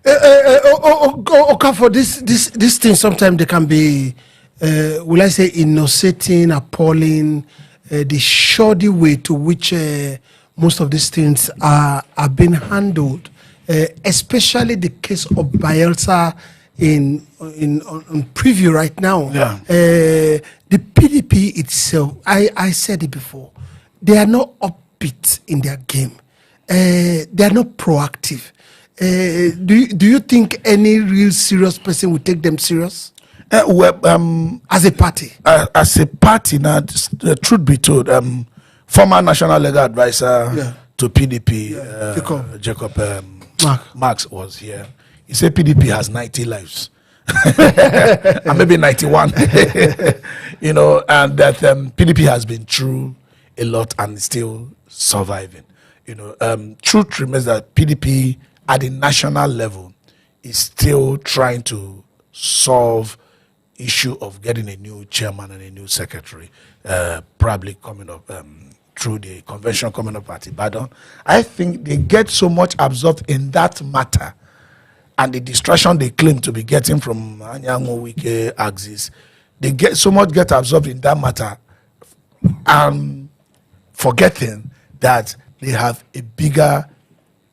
Okay, for this thing, sometimes they can be, will I say, innovating, appalling, the shoddy way to which most of these things are being handled, especially the case of Bayelsa on preview right now. Yeah. The PDP itself, I said it before, they are not upbeat in their game. They are not proactive. Do you think any real serious person would take them serious? As a party? As a party, now, the truth be told, former national legal advisor to PDP, Jacob Marx was here. He said PDP has 90 lives. And maybe 91. You know, and that PDP has been through a lot and is still surviving. You know, truth remains that PDP at the national level is still trying to solve issue of getting a new chairman and a new secretary, probably coming up through the convention coming up at Ibadan. I think they get so much absorbed in that matter and the distraction they claim to be getting from Anyango Wike axis. They get absorbed in that matter and forgetting that they have a bigger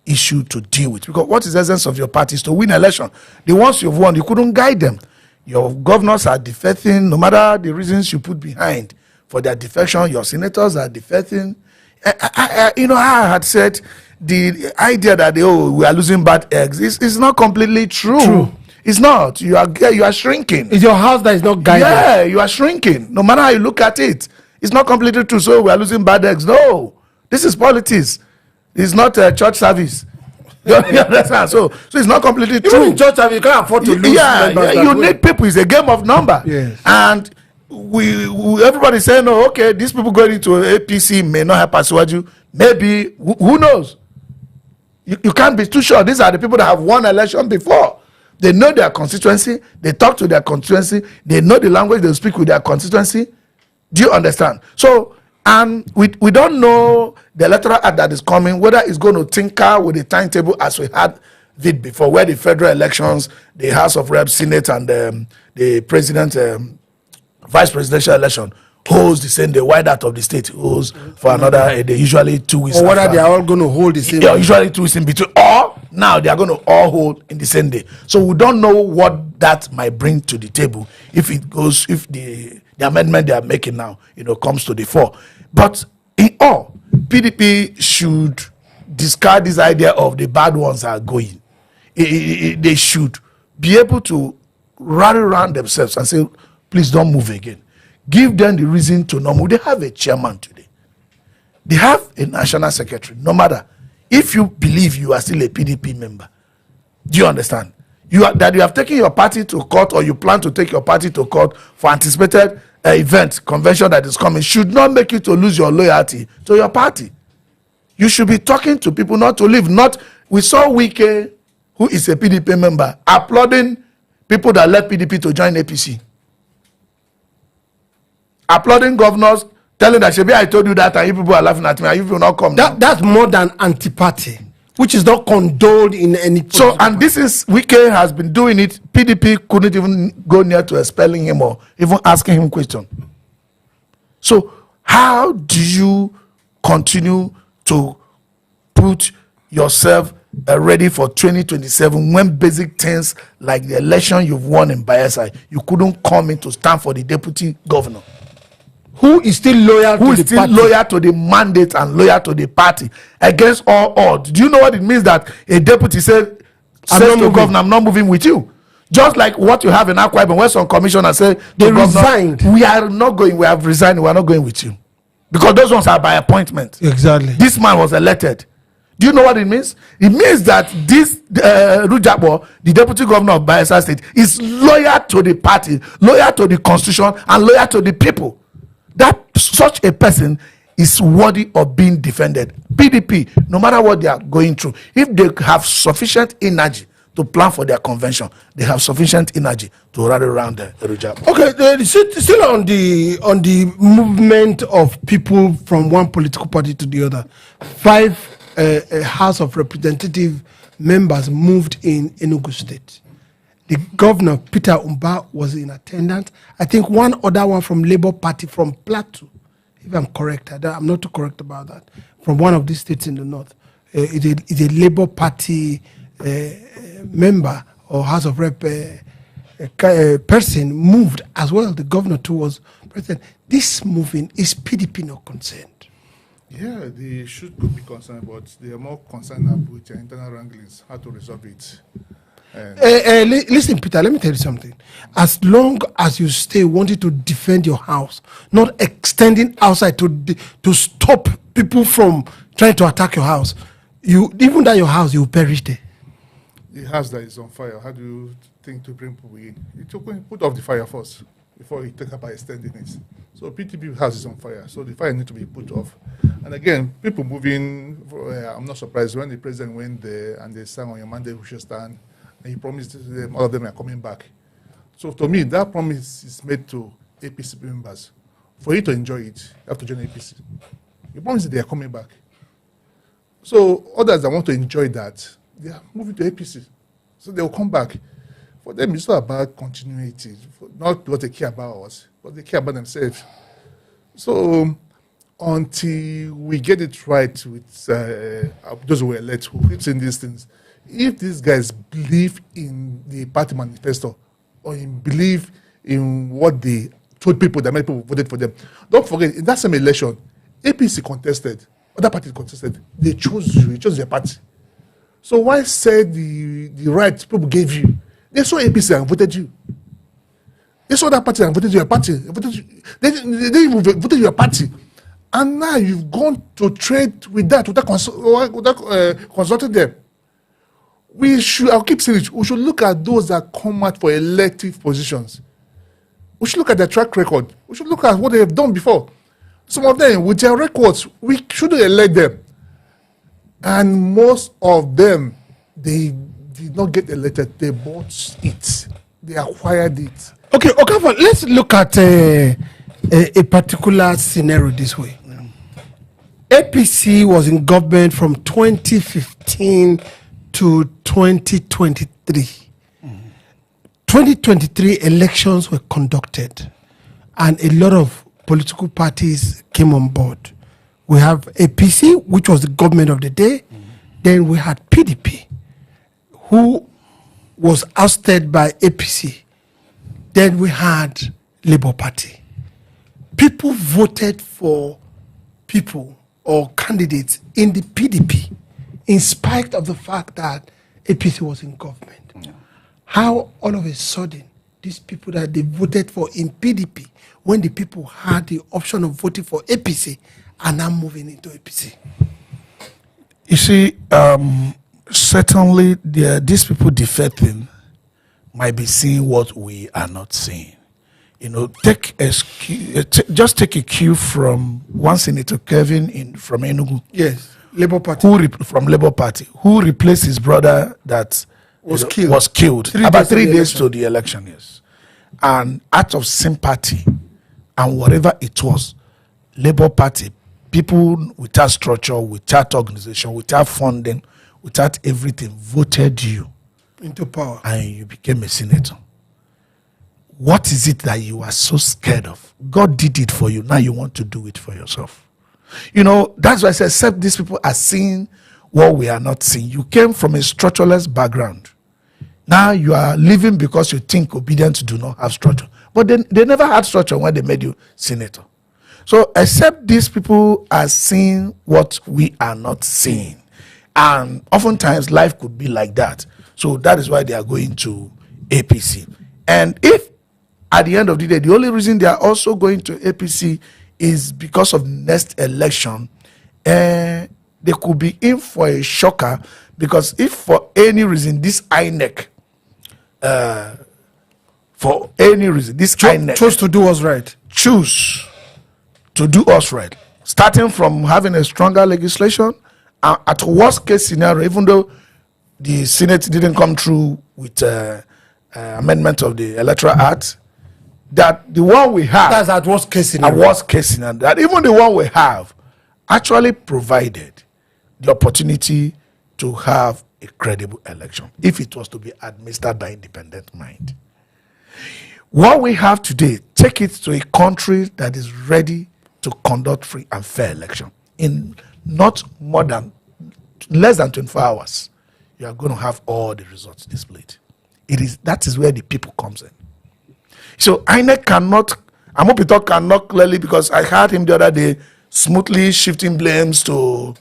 issue to deal with. Because what is the essence of your party is to win election. The ones you've won, you couldn't guide them. Your governors are defecting, no matter the reasons you put behind for their defection. Your senators are defecting. You know, I had said the idea that we are losing bad eggs is not completely true. It's not. You are shrinking. It's your house that is not guided. Yeah, you are shrinking. No matter how you look at it, it's not completely true. So we are losing bad eggs. No, this is politics. It's not a church service. You understand? So it's not completely true. Even in church service, you can't afford to lose. You need people. It's a game of number. Yes. And we everybody saying, "No, okay, these people going into APC may not have Asiwaju. Maybe who knows? You can't be too sure. These are the people that have won election before. They know their constituency. They talk to their constituency. They know the language they speak with their constituency. Do you understand? So, and we don't know the electoral act that is coming, whether it's going to tinker with the timetable as we had it before, where the federal elections, the House of Reps, Senate, and the president, vice presidential election holds the same day, while that of the state holds for another, they usually 2 weeks. Or whether they are all going to hold the same day. Usually 2 weeks in between. Or now they are going to all hold in the same day. So we don't know what that might bring to the table if the amendment they are making now, comes to the fore. But in all, PDP should discard this idea of the bad ones are going. They should be able to rally around themselves and say, please don't move again. Give them the reason to not move. They have a chairman today. They have a national secretary. No matter if you believe you are still a PDP member. Do you understand? That you have taken your party to court, or you plan to take your party to court for anticipated event, convention that is coming, should not make you to lose your loyalty to your party. You should be talking to people not to leave. We saw Wike, who is a PDP member, applauding people that left PDP to join APC. Applauding governors, telling that, Shebi, I told you that, and you people are laughing at me, and you will not come. That's more than anti-party, which is not condoned in any. So, and this is, Wike has been doing it. PDP couldn't even go near to expelling him or even asking him question. So, how do you continue to put yourself ready for 2027 when basic things like the election you've won in Bayelsa, you couldn't come in to stand for the deputy governor? Who is still loyal to the mandate and loyal to the party against all odds? Do you know what it means that a deputy says to the governor, I'm not moving with you? Just like what you have in Akpabio, where some commissioners say they resigned. We are not going, we have resigned, we are not going with you. Because those ones are by appointment. Exactly. This man was elected. Do you know what it means? It means that this Rujabo, the deputy governor of Bayelsa State, is loyal to the party, loyal to the constitution, and loyal to the people. That such a person is worthy of being defended. PDP, no matter what they are going through, if they have sufficient energy to plan for their convention, they have sufficient energy to rally around the Rujab. Okay, still on the movement of people from one political party to the other. 5 House of Representative members moved in Enugu State. The governor, Peter Umba, was in attendance. I think one other one from Labour Party from Plateau, if I'm correct, I'm not too correct about that, from one of these states in the north. Is a Labour Party member or House of Rep person moved as well. The governor too was president. This moving, is PDP not concerned? Yeah, they could be concerned, but they are more concerned with their internal wranglings, how to resolve it. Listen, Peter, let me tell you something. As long as you stay wanting to defend your house, not extending outside to stop people from trying to attack your house, even that your house, you will perish there. The house that is on fire, how do you think to bring people in? It will put off the fire first before you take up by extending it. So PTP house is on fire, so the fire needs to be put off. And again, people moving, I'm not surprised when the president went there and they sang on your Monday we should stand, and he promised them, all of them are coming back. So to me, that promise is made to APC members. For you to enjoy it, you have to join APC. You promise that they are coming back. So others that want to enjoy that, they are moving to APC. So they will come back. For them, it's not about continuity, not what they care about us, but they care about themselves. So until we get it right with those who were elected, who keep saying these things, if these guys believe in the party manifesto or believe in what they told people that many people voted for them, don't forget, in that same election, APC contested, other parties contested. They chose you, you chose your party. So why say the right people gave you? They saw APC and voted you. They saw that party and voted your party. They didn't even voted your party. And now you've gone to trade with that, without consulting them. I'll keep saying it, we should look at those that come out for elective positions. We should look at their track record. We should look at what they have done before. Some of them, with their records, we shouldn't elect them. And most of them, they did not get elected. They bought it. They acquired it. Okay, let's look at a particular scenario this way. APC was in government from 2015 to 2023. 2023 elections were conducted, and a lot of political parties came on board. We have APC, which was the government of the day. Then we had PDP, who was ousted by APC. Then we had Labour Party. People voted for people or candidates in the PDP in spite of the fact that APC was in government. How all of a sudden these people that they voted for in PDP, when the people had the option of voting for APC, are now moving into APC? You see, certainly these people defecting might be seeing what we are not seeing. You know, just take a cue from one Senator Kevin from Enugu. Yes, Labour Party. From Labour Party, who replaced his brother that was killed about 3 days to the election. Yes, and out of sympathy and whatever it was, Labour Party, people without structure, without organization, without funding, without everything, voted you into power, and you became a senator. What is it that you are so scared of? God did it for you. Now you want to do it for yourself. You know, that's why I say, except these people are seeing what we are not seeing. You came from a structureless background. Now you are living because you think obedience do not have structure. But they never had structure when they made you senator. So except these people are seeing what we are not seeing. And oftentimes life could be like that. So that is why they are going to APC. And if at the end of the day, the only reason they are also going to APC is because of next election, they could be in for a shocker, because if for any reason this INEC, choose to do us right. Choose to do us right. Starting from having a stronger legislation, at worst case scenario, even though the Senate didn't come through with amendment of the Electoral Act, that the one we have, that's at worst case scenario. At worst case scenario, that even the one we have actually provided the opportunity to have a credible election if it was to be administered by independent mind. What we have today, take it to a country that is ready to conduct free and fair election. In not more than less than 24 hours, you are going to have all the results displayed. That is where the people comes in. So INEC cannot, Amopito cannot clearly, because I heard him the other day smoothly shifting blames to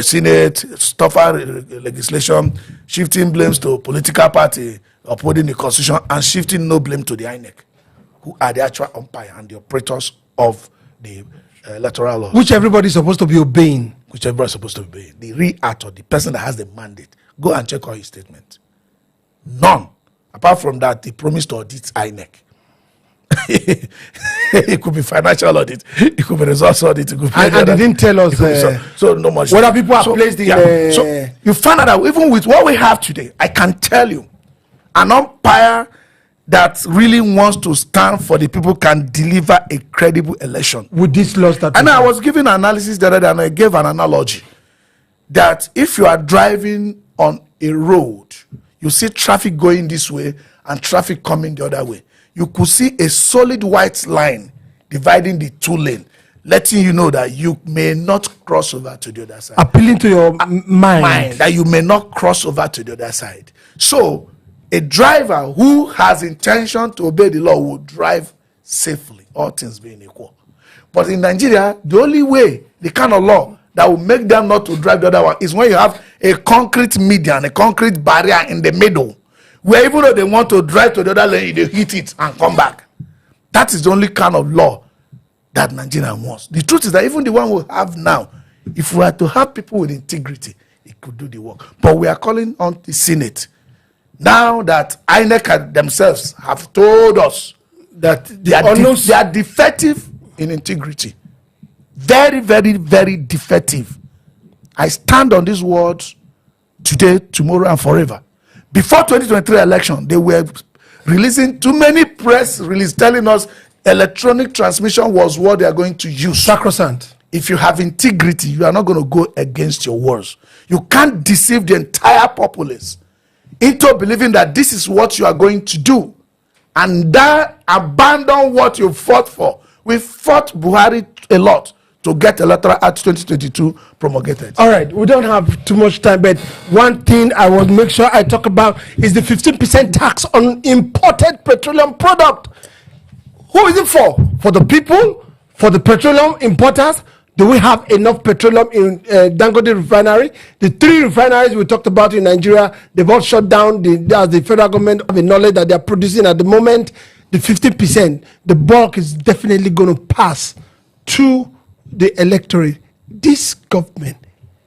Senate, tougher legislation, shifting blames to political party upholding the constitution, and shifting no blame to the INEC, who are the actual umpire and the operators of the electoral law. Which everybody is supposed to be obeying. Which everybody is supposed to obey. The real actor, the person that has the mandate. Go and check all his statements. None. Apart from that, they promised to audit INEC. It could be financial audit, it could be results audit, it could be and they didn't tell us so no much. Whether people are placed in so you find out that even with what we have today, I can tell you an umpire that really wants to stand for the people can deliver a credible election with this laws that. And I was giving an analysis the other day, and I gave an analogy that if you are driving on a road, you see traffic going this way and traffic coming the other way. You could see a solid white line dividing the two lanes, letting you know that you may not cross over to the other side. Appealing to your mind. That you may not cross over to the other side. So, a driver who has intention to obey the law will drive safely, all things being equal. But in Nigeria, the only way, the kind of law that will make them not to drive the other one is when you have a concrete median, a concrete barrier in the middle, where even though they want to drive to the other lane, they hit it and come back. That is the only kind of law that Nigeria wants. The truth is that even the one we have now, if we were to have people with integrity, it could do the work. But we are calling on the Senate, now that INEC themselves have told us that they are defective in integrity. Very, very, very defective. I stand on these words today, tomorrow, and forever. Before 2023 election, they were releasing too many press releases telling us electronic transmission was what they are going to use. Sacrosanct. If you have integrity, you are not going to go against your words. You can't deceive the entire populace into believing that this is what you are going to do, and then abandon what you fought for. We fought Buhari a lot to get Electoral Act 2022 promulgated. All right, we don't have too much time, but one thing I will make sure I talk about is the 15% tax on imported petroleum product. Who is it for? For the people? For the petroleum importers? Do we have enough petroleum in Dangote refinery? The 3 refineries we talked about in Nigeria, they've all shut down. The federal government have the knowledge that they're producing at the moment. The 15%, the bulk is definitely going to pass to the electorate. This government,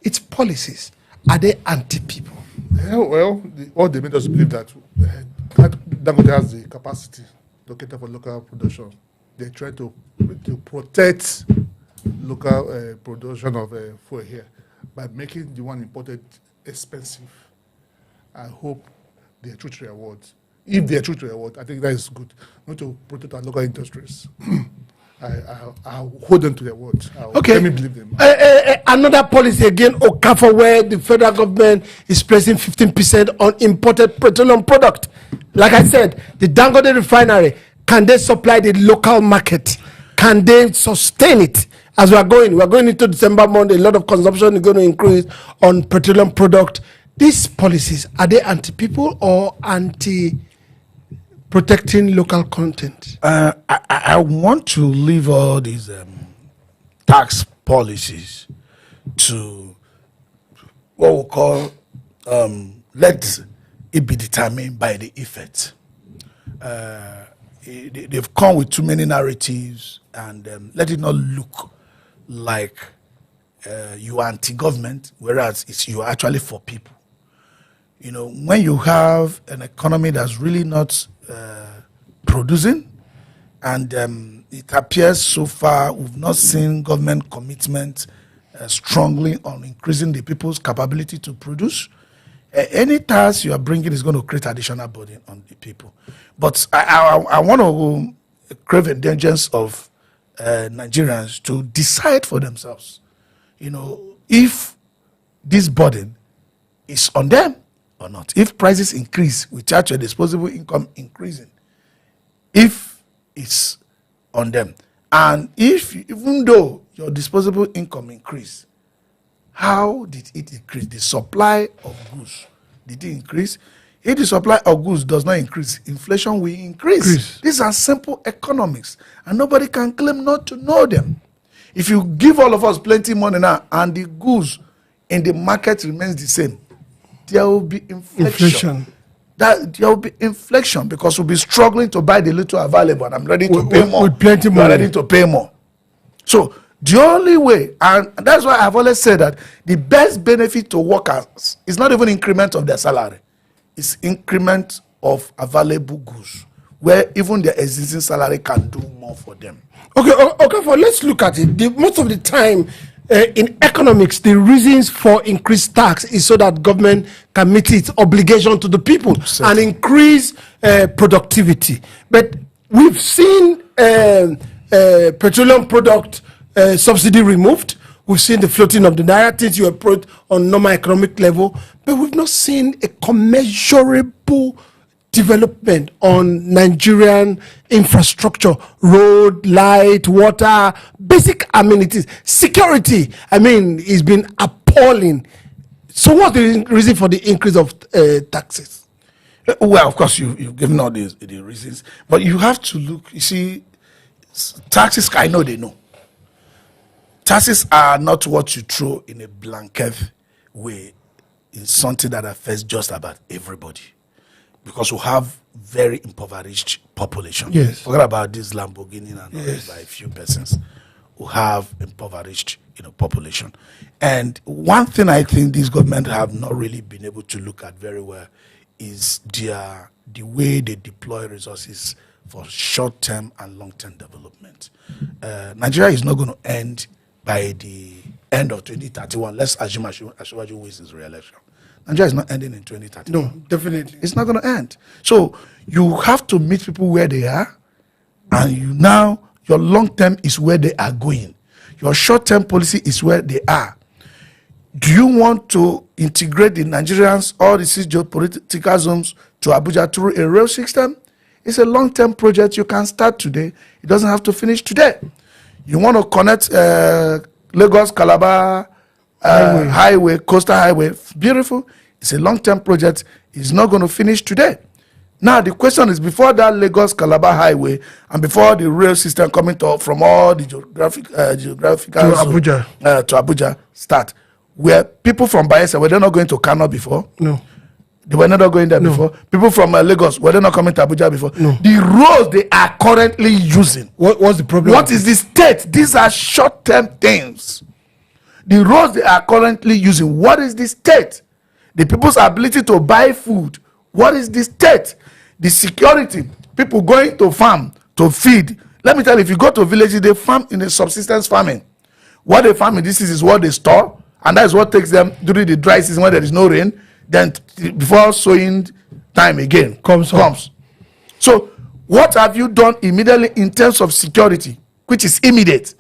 its policies, are they anti-people? Yeah, well, what they made us believe that Dangote has the capacity to cater for local production. They try to protect local production of fuel here by making the one imported expensive. I hope they are true to their words. If they are true to their words, I think that is good. Not to protect our local industries. I hold them to their words. Let me believe them. Another policy again, Okafor, where the federal government is placing 15% on imported petroleum product. Like I said, the Dangote refinery, can they supply the local market? Can they sustain it? As we are going into December month, a lot of consumption is going to increase on petroleum product. These policies, are they anti-people or anti-protecting local content? I want to leave all these tax policies to what we call let it be determined by the effect. They've come with too many narratives, and let it not look like you are anti-government, whereas you are actually for people. You know, when you have an economy that's really not producing, and it appears so far we've not seen government commitment strongly on increasing the people's capability to produce, any task you are bringing is going to create additional burden on the people. But I want to crave indulgence of Nigerians to decide for themselves, you know, if this burden is on them or not. If prices increase without your disposable income increasing, if it's on them. And even though your disposable income increase, how did it increase? The supply of goods, did it increase? If the supply of goods does not increase, inflation will increase. These are simple economics, and nobody can claim not to know them. If you give all of us plenty money now, and the goods in the market remains the same, there will be inflation. There will be inflation because we'll be struggling to buy the little available, and I'm ready to pay more. With plenty money. Ready to pay more. So the only way, and that's why I've always said that the best benefit to workers is not even increment of their salary, it's increment of available goods, where even their existing salary can do more for them. Okay, let's look at it. Most of the time, in economics, the reasons for increased tax is so that government can meet its obligation to the people and increase productivity. But we've seen petroleum product subsidy removed. We've seen the floating of the naira, things you approach on normal economic level, but we've not seen a commensurable development on Nigerian infrastructure, road, light, water, basic amenities, security. I mean, it's been appalling. So what's the reason for the increase of taxes? Well, of course, you've given all the reasons, but you have to look, you see, taxes, I know they know. Taxes are not what you throw in a blanket way in something that affects just about everybody. Because we have very impoverished population. Yes. Forget about this Lamborghini and all by a few persons who have impoverished, population. And one thing I think this government have not really been able to look at very well is the way they deploy resources for short-term and long-term development. Nigeria is not going to end by the end of 2031. Let's assume Asiwaju wins his re-election. Nigeria is not ending in 2030. No, definitely. It's not going to end. So you have to meet people where they are, and your long-term is where they are going. Your short-term policy is where they are. Do you want to integrate the Nigerians, all the six geopolitical zones, to Abuja through a rail system? It's a long-term project. You can start today. It doesn't have to finish today. You want to connect Lagos, Calabar, highway, coastal highway, beautiful. It's a long-term project. It's not going to finish today. Now the question is, before that Lagos Calabar highway and before the rail system coming from all the geographical to Abuja start, were people from Bayelsa, were they not going to Kano before? No. They were not going there before. People from Lagos, were they not coming to Abuja before? No. The roads they are currently using. What's the problem? What is the state? These are short-term things. The roads they are currently using, what is the state? The people's ability to buy food, what is the state? The security, people going to farm to feed. Let me tell you, if you go to villages, they farm in a subsistence farming. What they farm in this is what they store, and that is what takes them during the dry season when there is no rain. Then before sowing time again comes. So what have you done immediately in terms of security, which is immediate,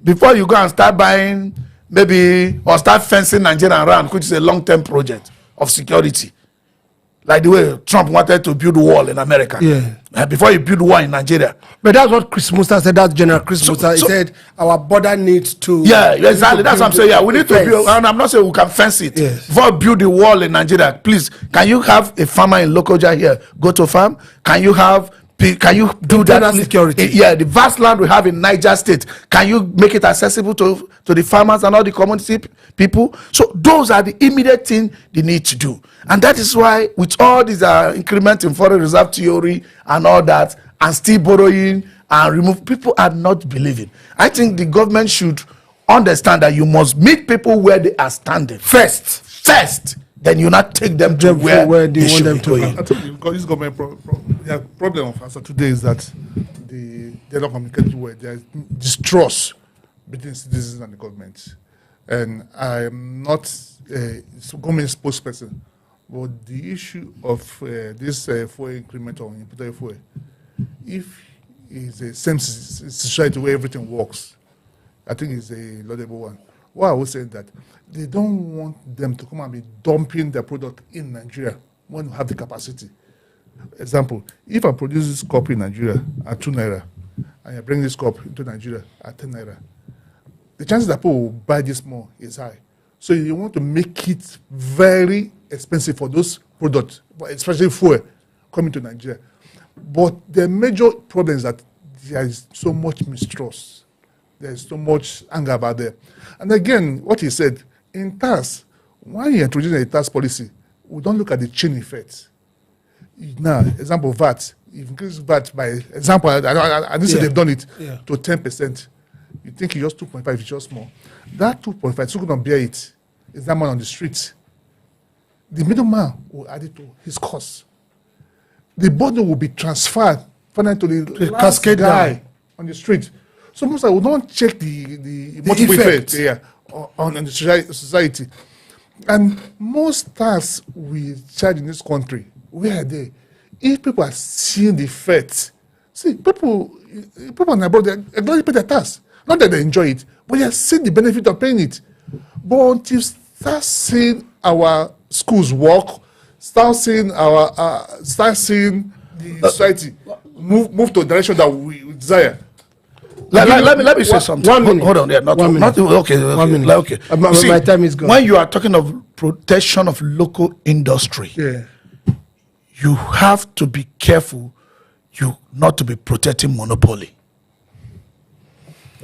before you go and start buying maybe or start fencing Nigeria around, which is a long-term project of security, like the way Trump wanted to build a wall in America. Before you build a wall in Nigeria. But that's what Chris Musa said. That's General Chris Musa. He said our border needs to. Yeah, exactly. That's what I'm saying. Yeah, we need to build. And I'm not saying we can fence it. Yes. Before we build the wall in Nigeria, please, can you have a farmer in Lokoja here go to farm? Can you do that? Security. Yeah, the vast land we have in Niger State, can you make it accessible to the farmers and all the community people? So those are the immediate things they need to do. And that is why with all these increment in foreign reserve theory and all that, and still borrowing and remove, people are not believing. I think the government should understand that you must meet people where they are standing first. Then you not take them to where they want them to go. I told you, this government problem of us today is that they're not communicating well. There's distrust between citizens and the government. And I'm not a government spokesperson, but the issue of this fuel increment on imported fuel, if it's the same society where everything works, I think it's a laudable one. Why I was saying that they don't want them to come and be dumping their product in Nigeria when you have the capacity. Example, if I produce this copy in Nigeria at 2 naira, and you bring this cup into Nigeria at 10 naira, the chances that people will buy this more is high. So you want to make it very expensive for those products, especially fuel, coming to Nigeria. But the major problem is that there is so much mistrust. There is so much anger about there. And again, what he said, in tax, when you introduce a tax policy, we don't look at the chain effect. Now, example, VAT. You've increased VAT by, example, I didn't say they've done it to 10%. You think it's just 2.5, it's just more. That 2.5, so going to bear it. Is that man on the street? The middleman will add it to his cost. The burden will be transferred finally to the last guy on the street. So most we don't check the multiple effect on the society. And most tax we charge in this country, where are they? If people are seeing the effect, see, people in abroad, they don't pay their tax. Not that they enjoy it, but they are seeing the benefit of paying it. But until start seeing our schools work, start seeing the society move to a direction that we desire. Let me say something. 1 minute. Hold on there. Not 1 minute. okay. 1 minute. Okay. My time is gone. When you are talking of protection of local industry, you have to be careful not to be protecting monopoly.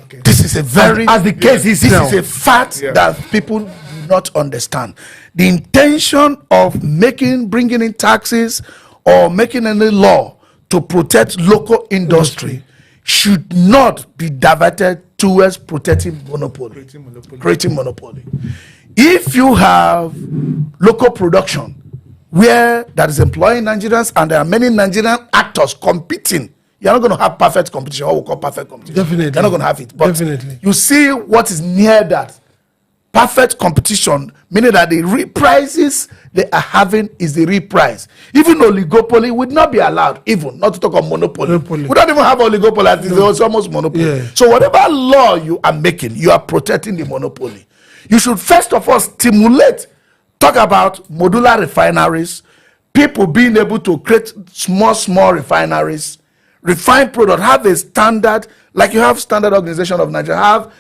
Okay. This is a very as the case is this now. is a fact that people do not understand. The intention of bringing in taxes or making any law to protect local industry should not be diverted towards protecting monopoly, creating monopoly. If you have local production where that is employing Nigerians and there are many Nigerian actors competing, you're not going to have perfect competition, what we call perfect competition. Definitely. You're not going to have it. But Definitely. you see what is near that. Perfect competition, meaning that the prices they are having is the real price. Even oligopoly would not be allowed, even not to talk of monopoly. We don't even have oligopoly, it's almost monopoly. Yeah. So whatever law you are making, you are protecting the monopoly. You should first of all stimulate, talk about modular refineries, people being able to create small refineries, refine product, have a standard, like you have Standard Organization of Nigeria,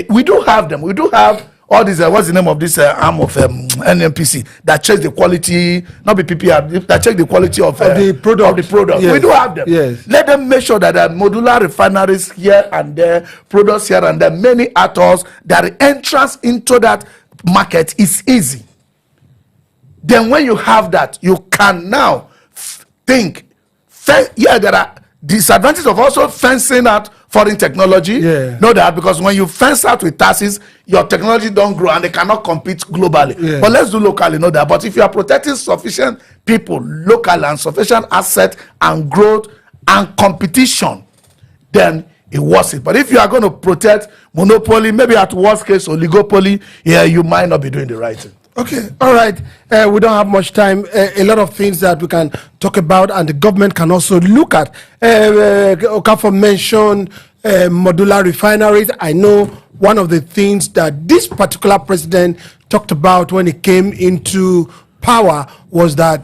we do have them. We do have all these, what's the name of this arm of NMPC that checks the quality, not the PPR, that check the quality of the product. Yes. We do have them. Yes. Let them make sure that there are modular refineries here and there, products here and there, many atolls, that the entrance into that market is easy. Then when you have that, you can now think, there are disadvantages of also fencing out foreign technology. Know that, because when you fence out with taxes, your technology don't grow and they cannot compete globally. But let's do locally, know that. But if you are protecting sufficient people locally and sufficient asset and growth and competition, then it works it. But if you are going to protect monopoly, maybe at worst case oligopoly, you might not be doing the right thing. Okay, all right. We don't have much time. A lot of things that we can talk about, and the government can also look at. Okafor mentioned modular refineries. I know one of the things that this particular president talked about when he came into power was that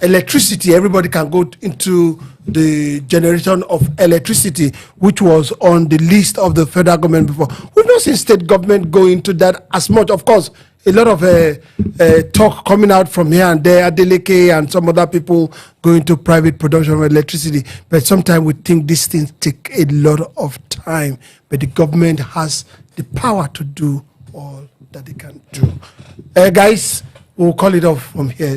electricity, everybody can go into the generation of electricity, which was on the list of the federal government before. We've not seen state government go into that as much. Of course, a lot of talk coming out from here and there, Adeleke and some other people going to private production of electricity. But sometimes we think these things take a lot of time. But the government has the power to do all that they can do. Guys, we'll call it off from here.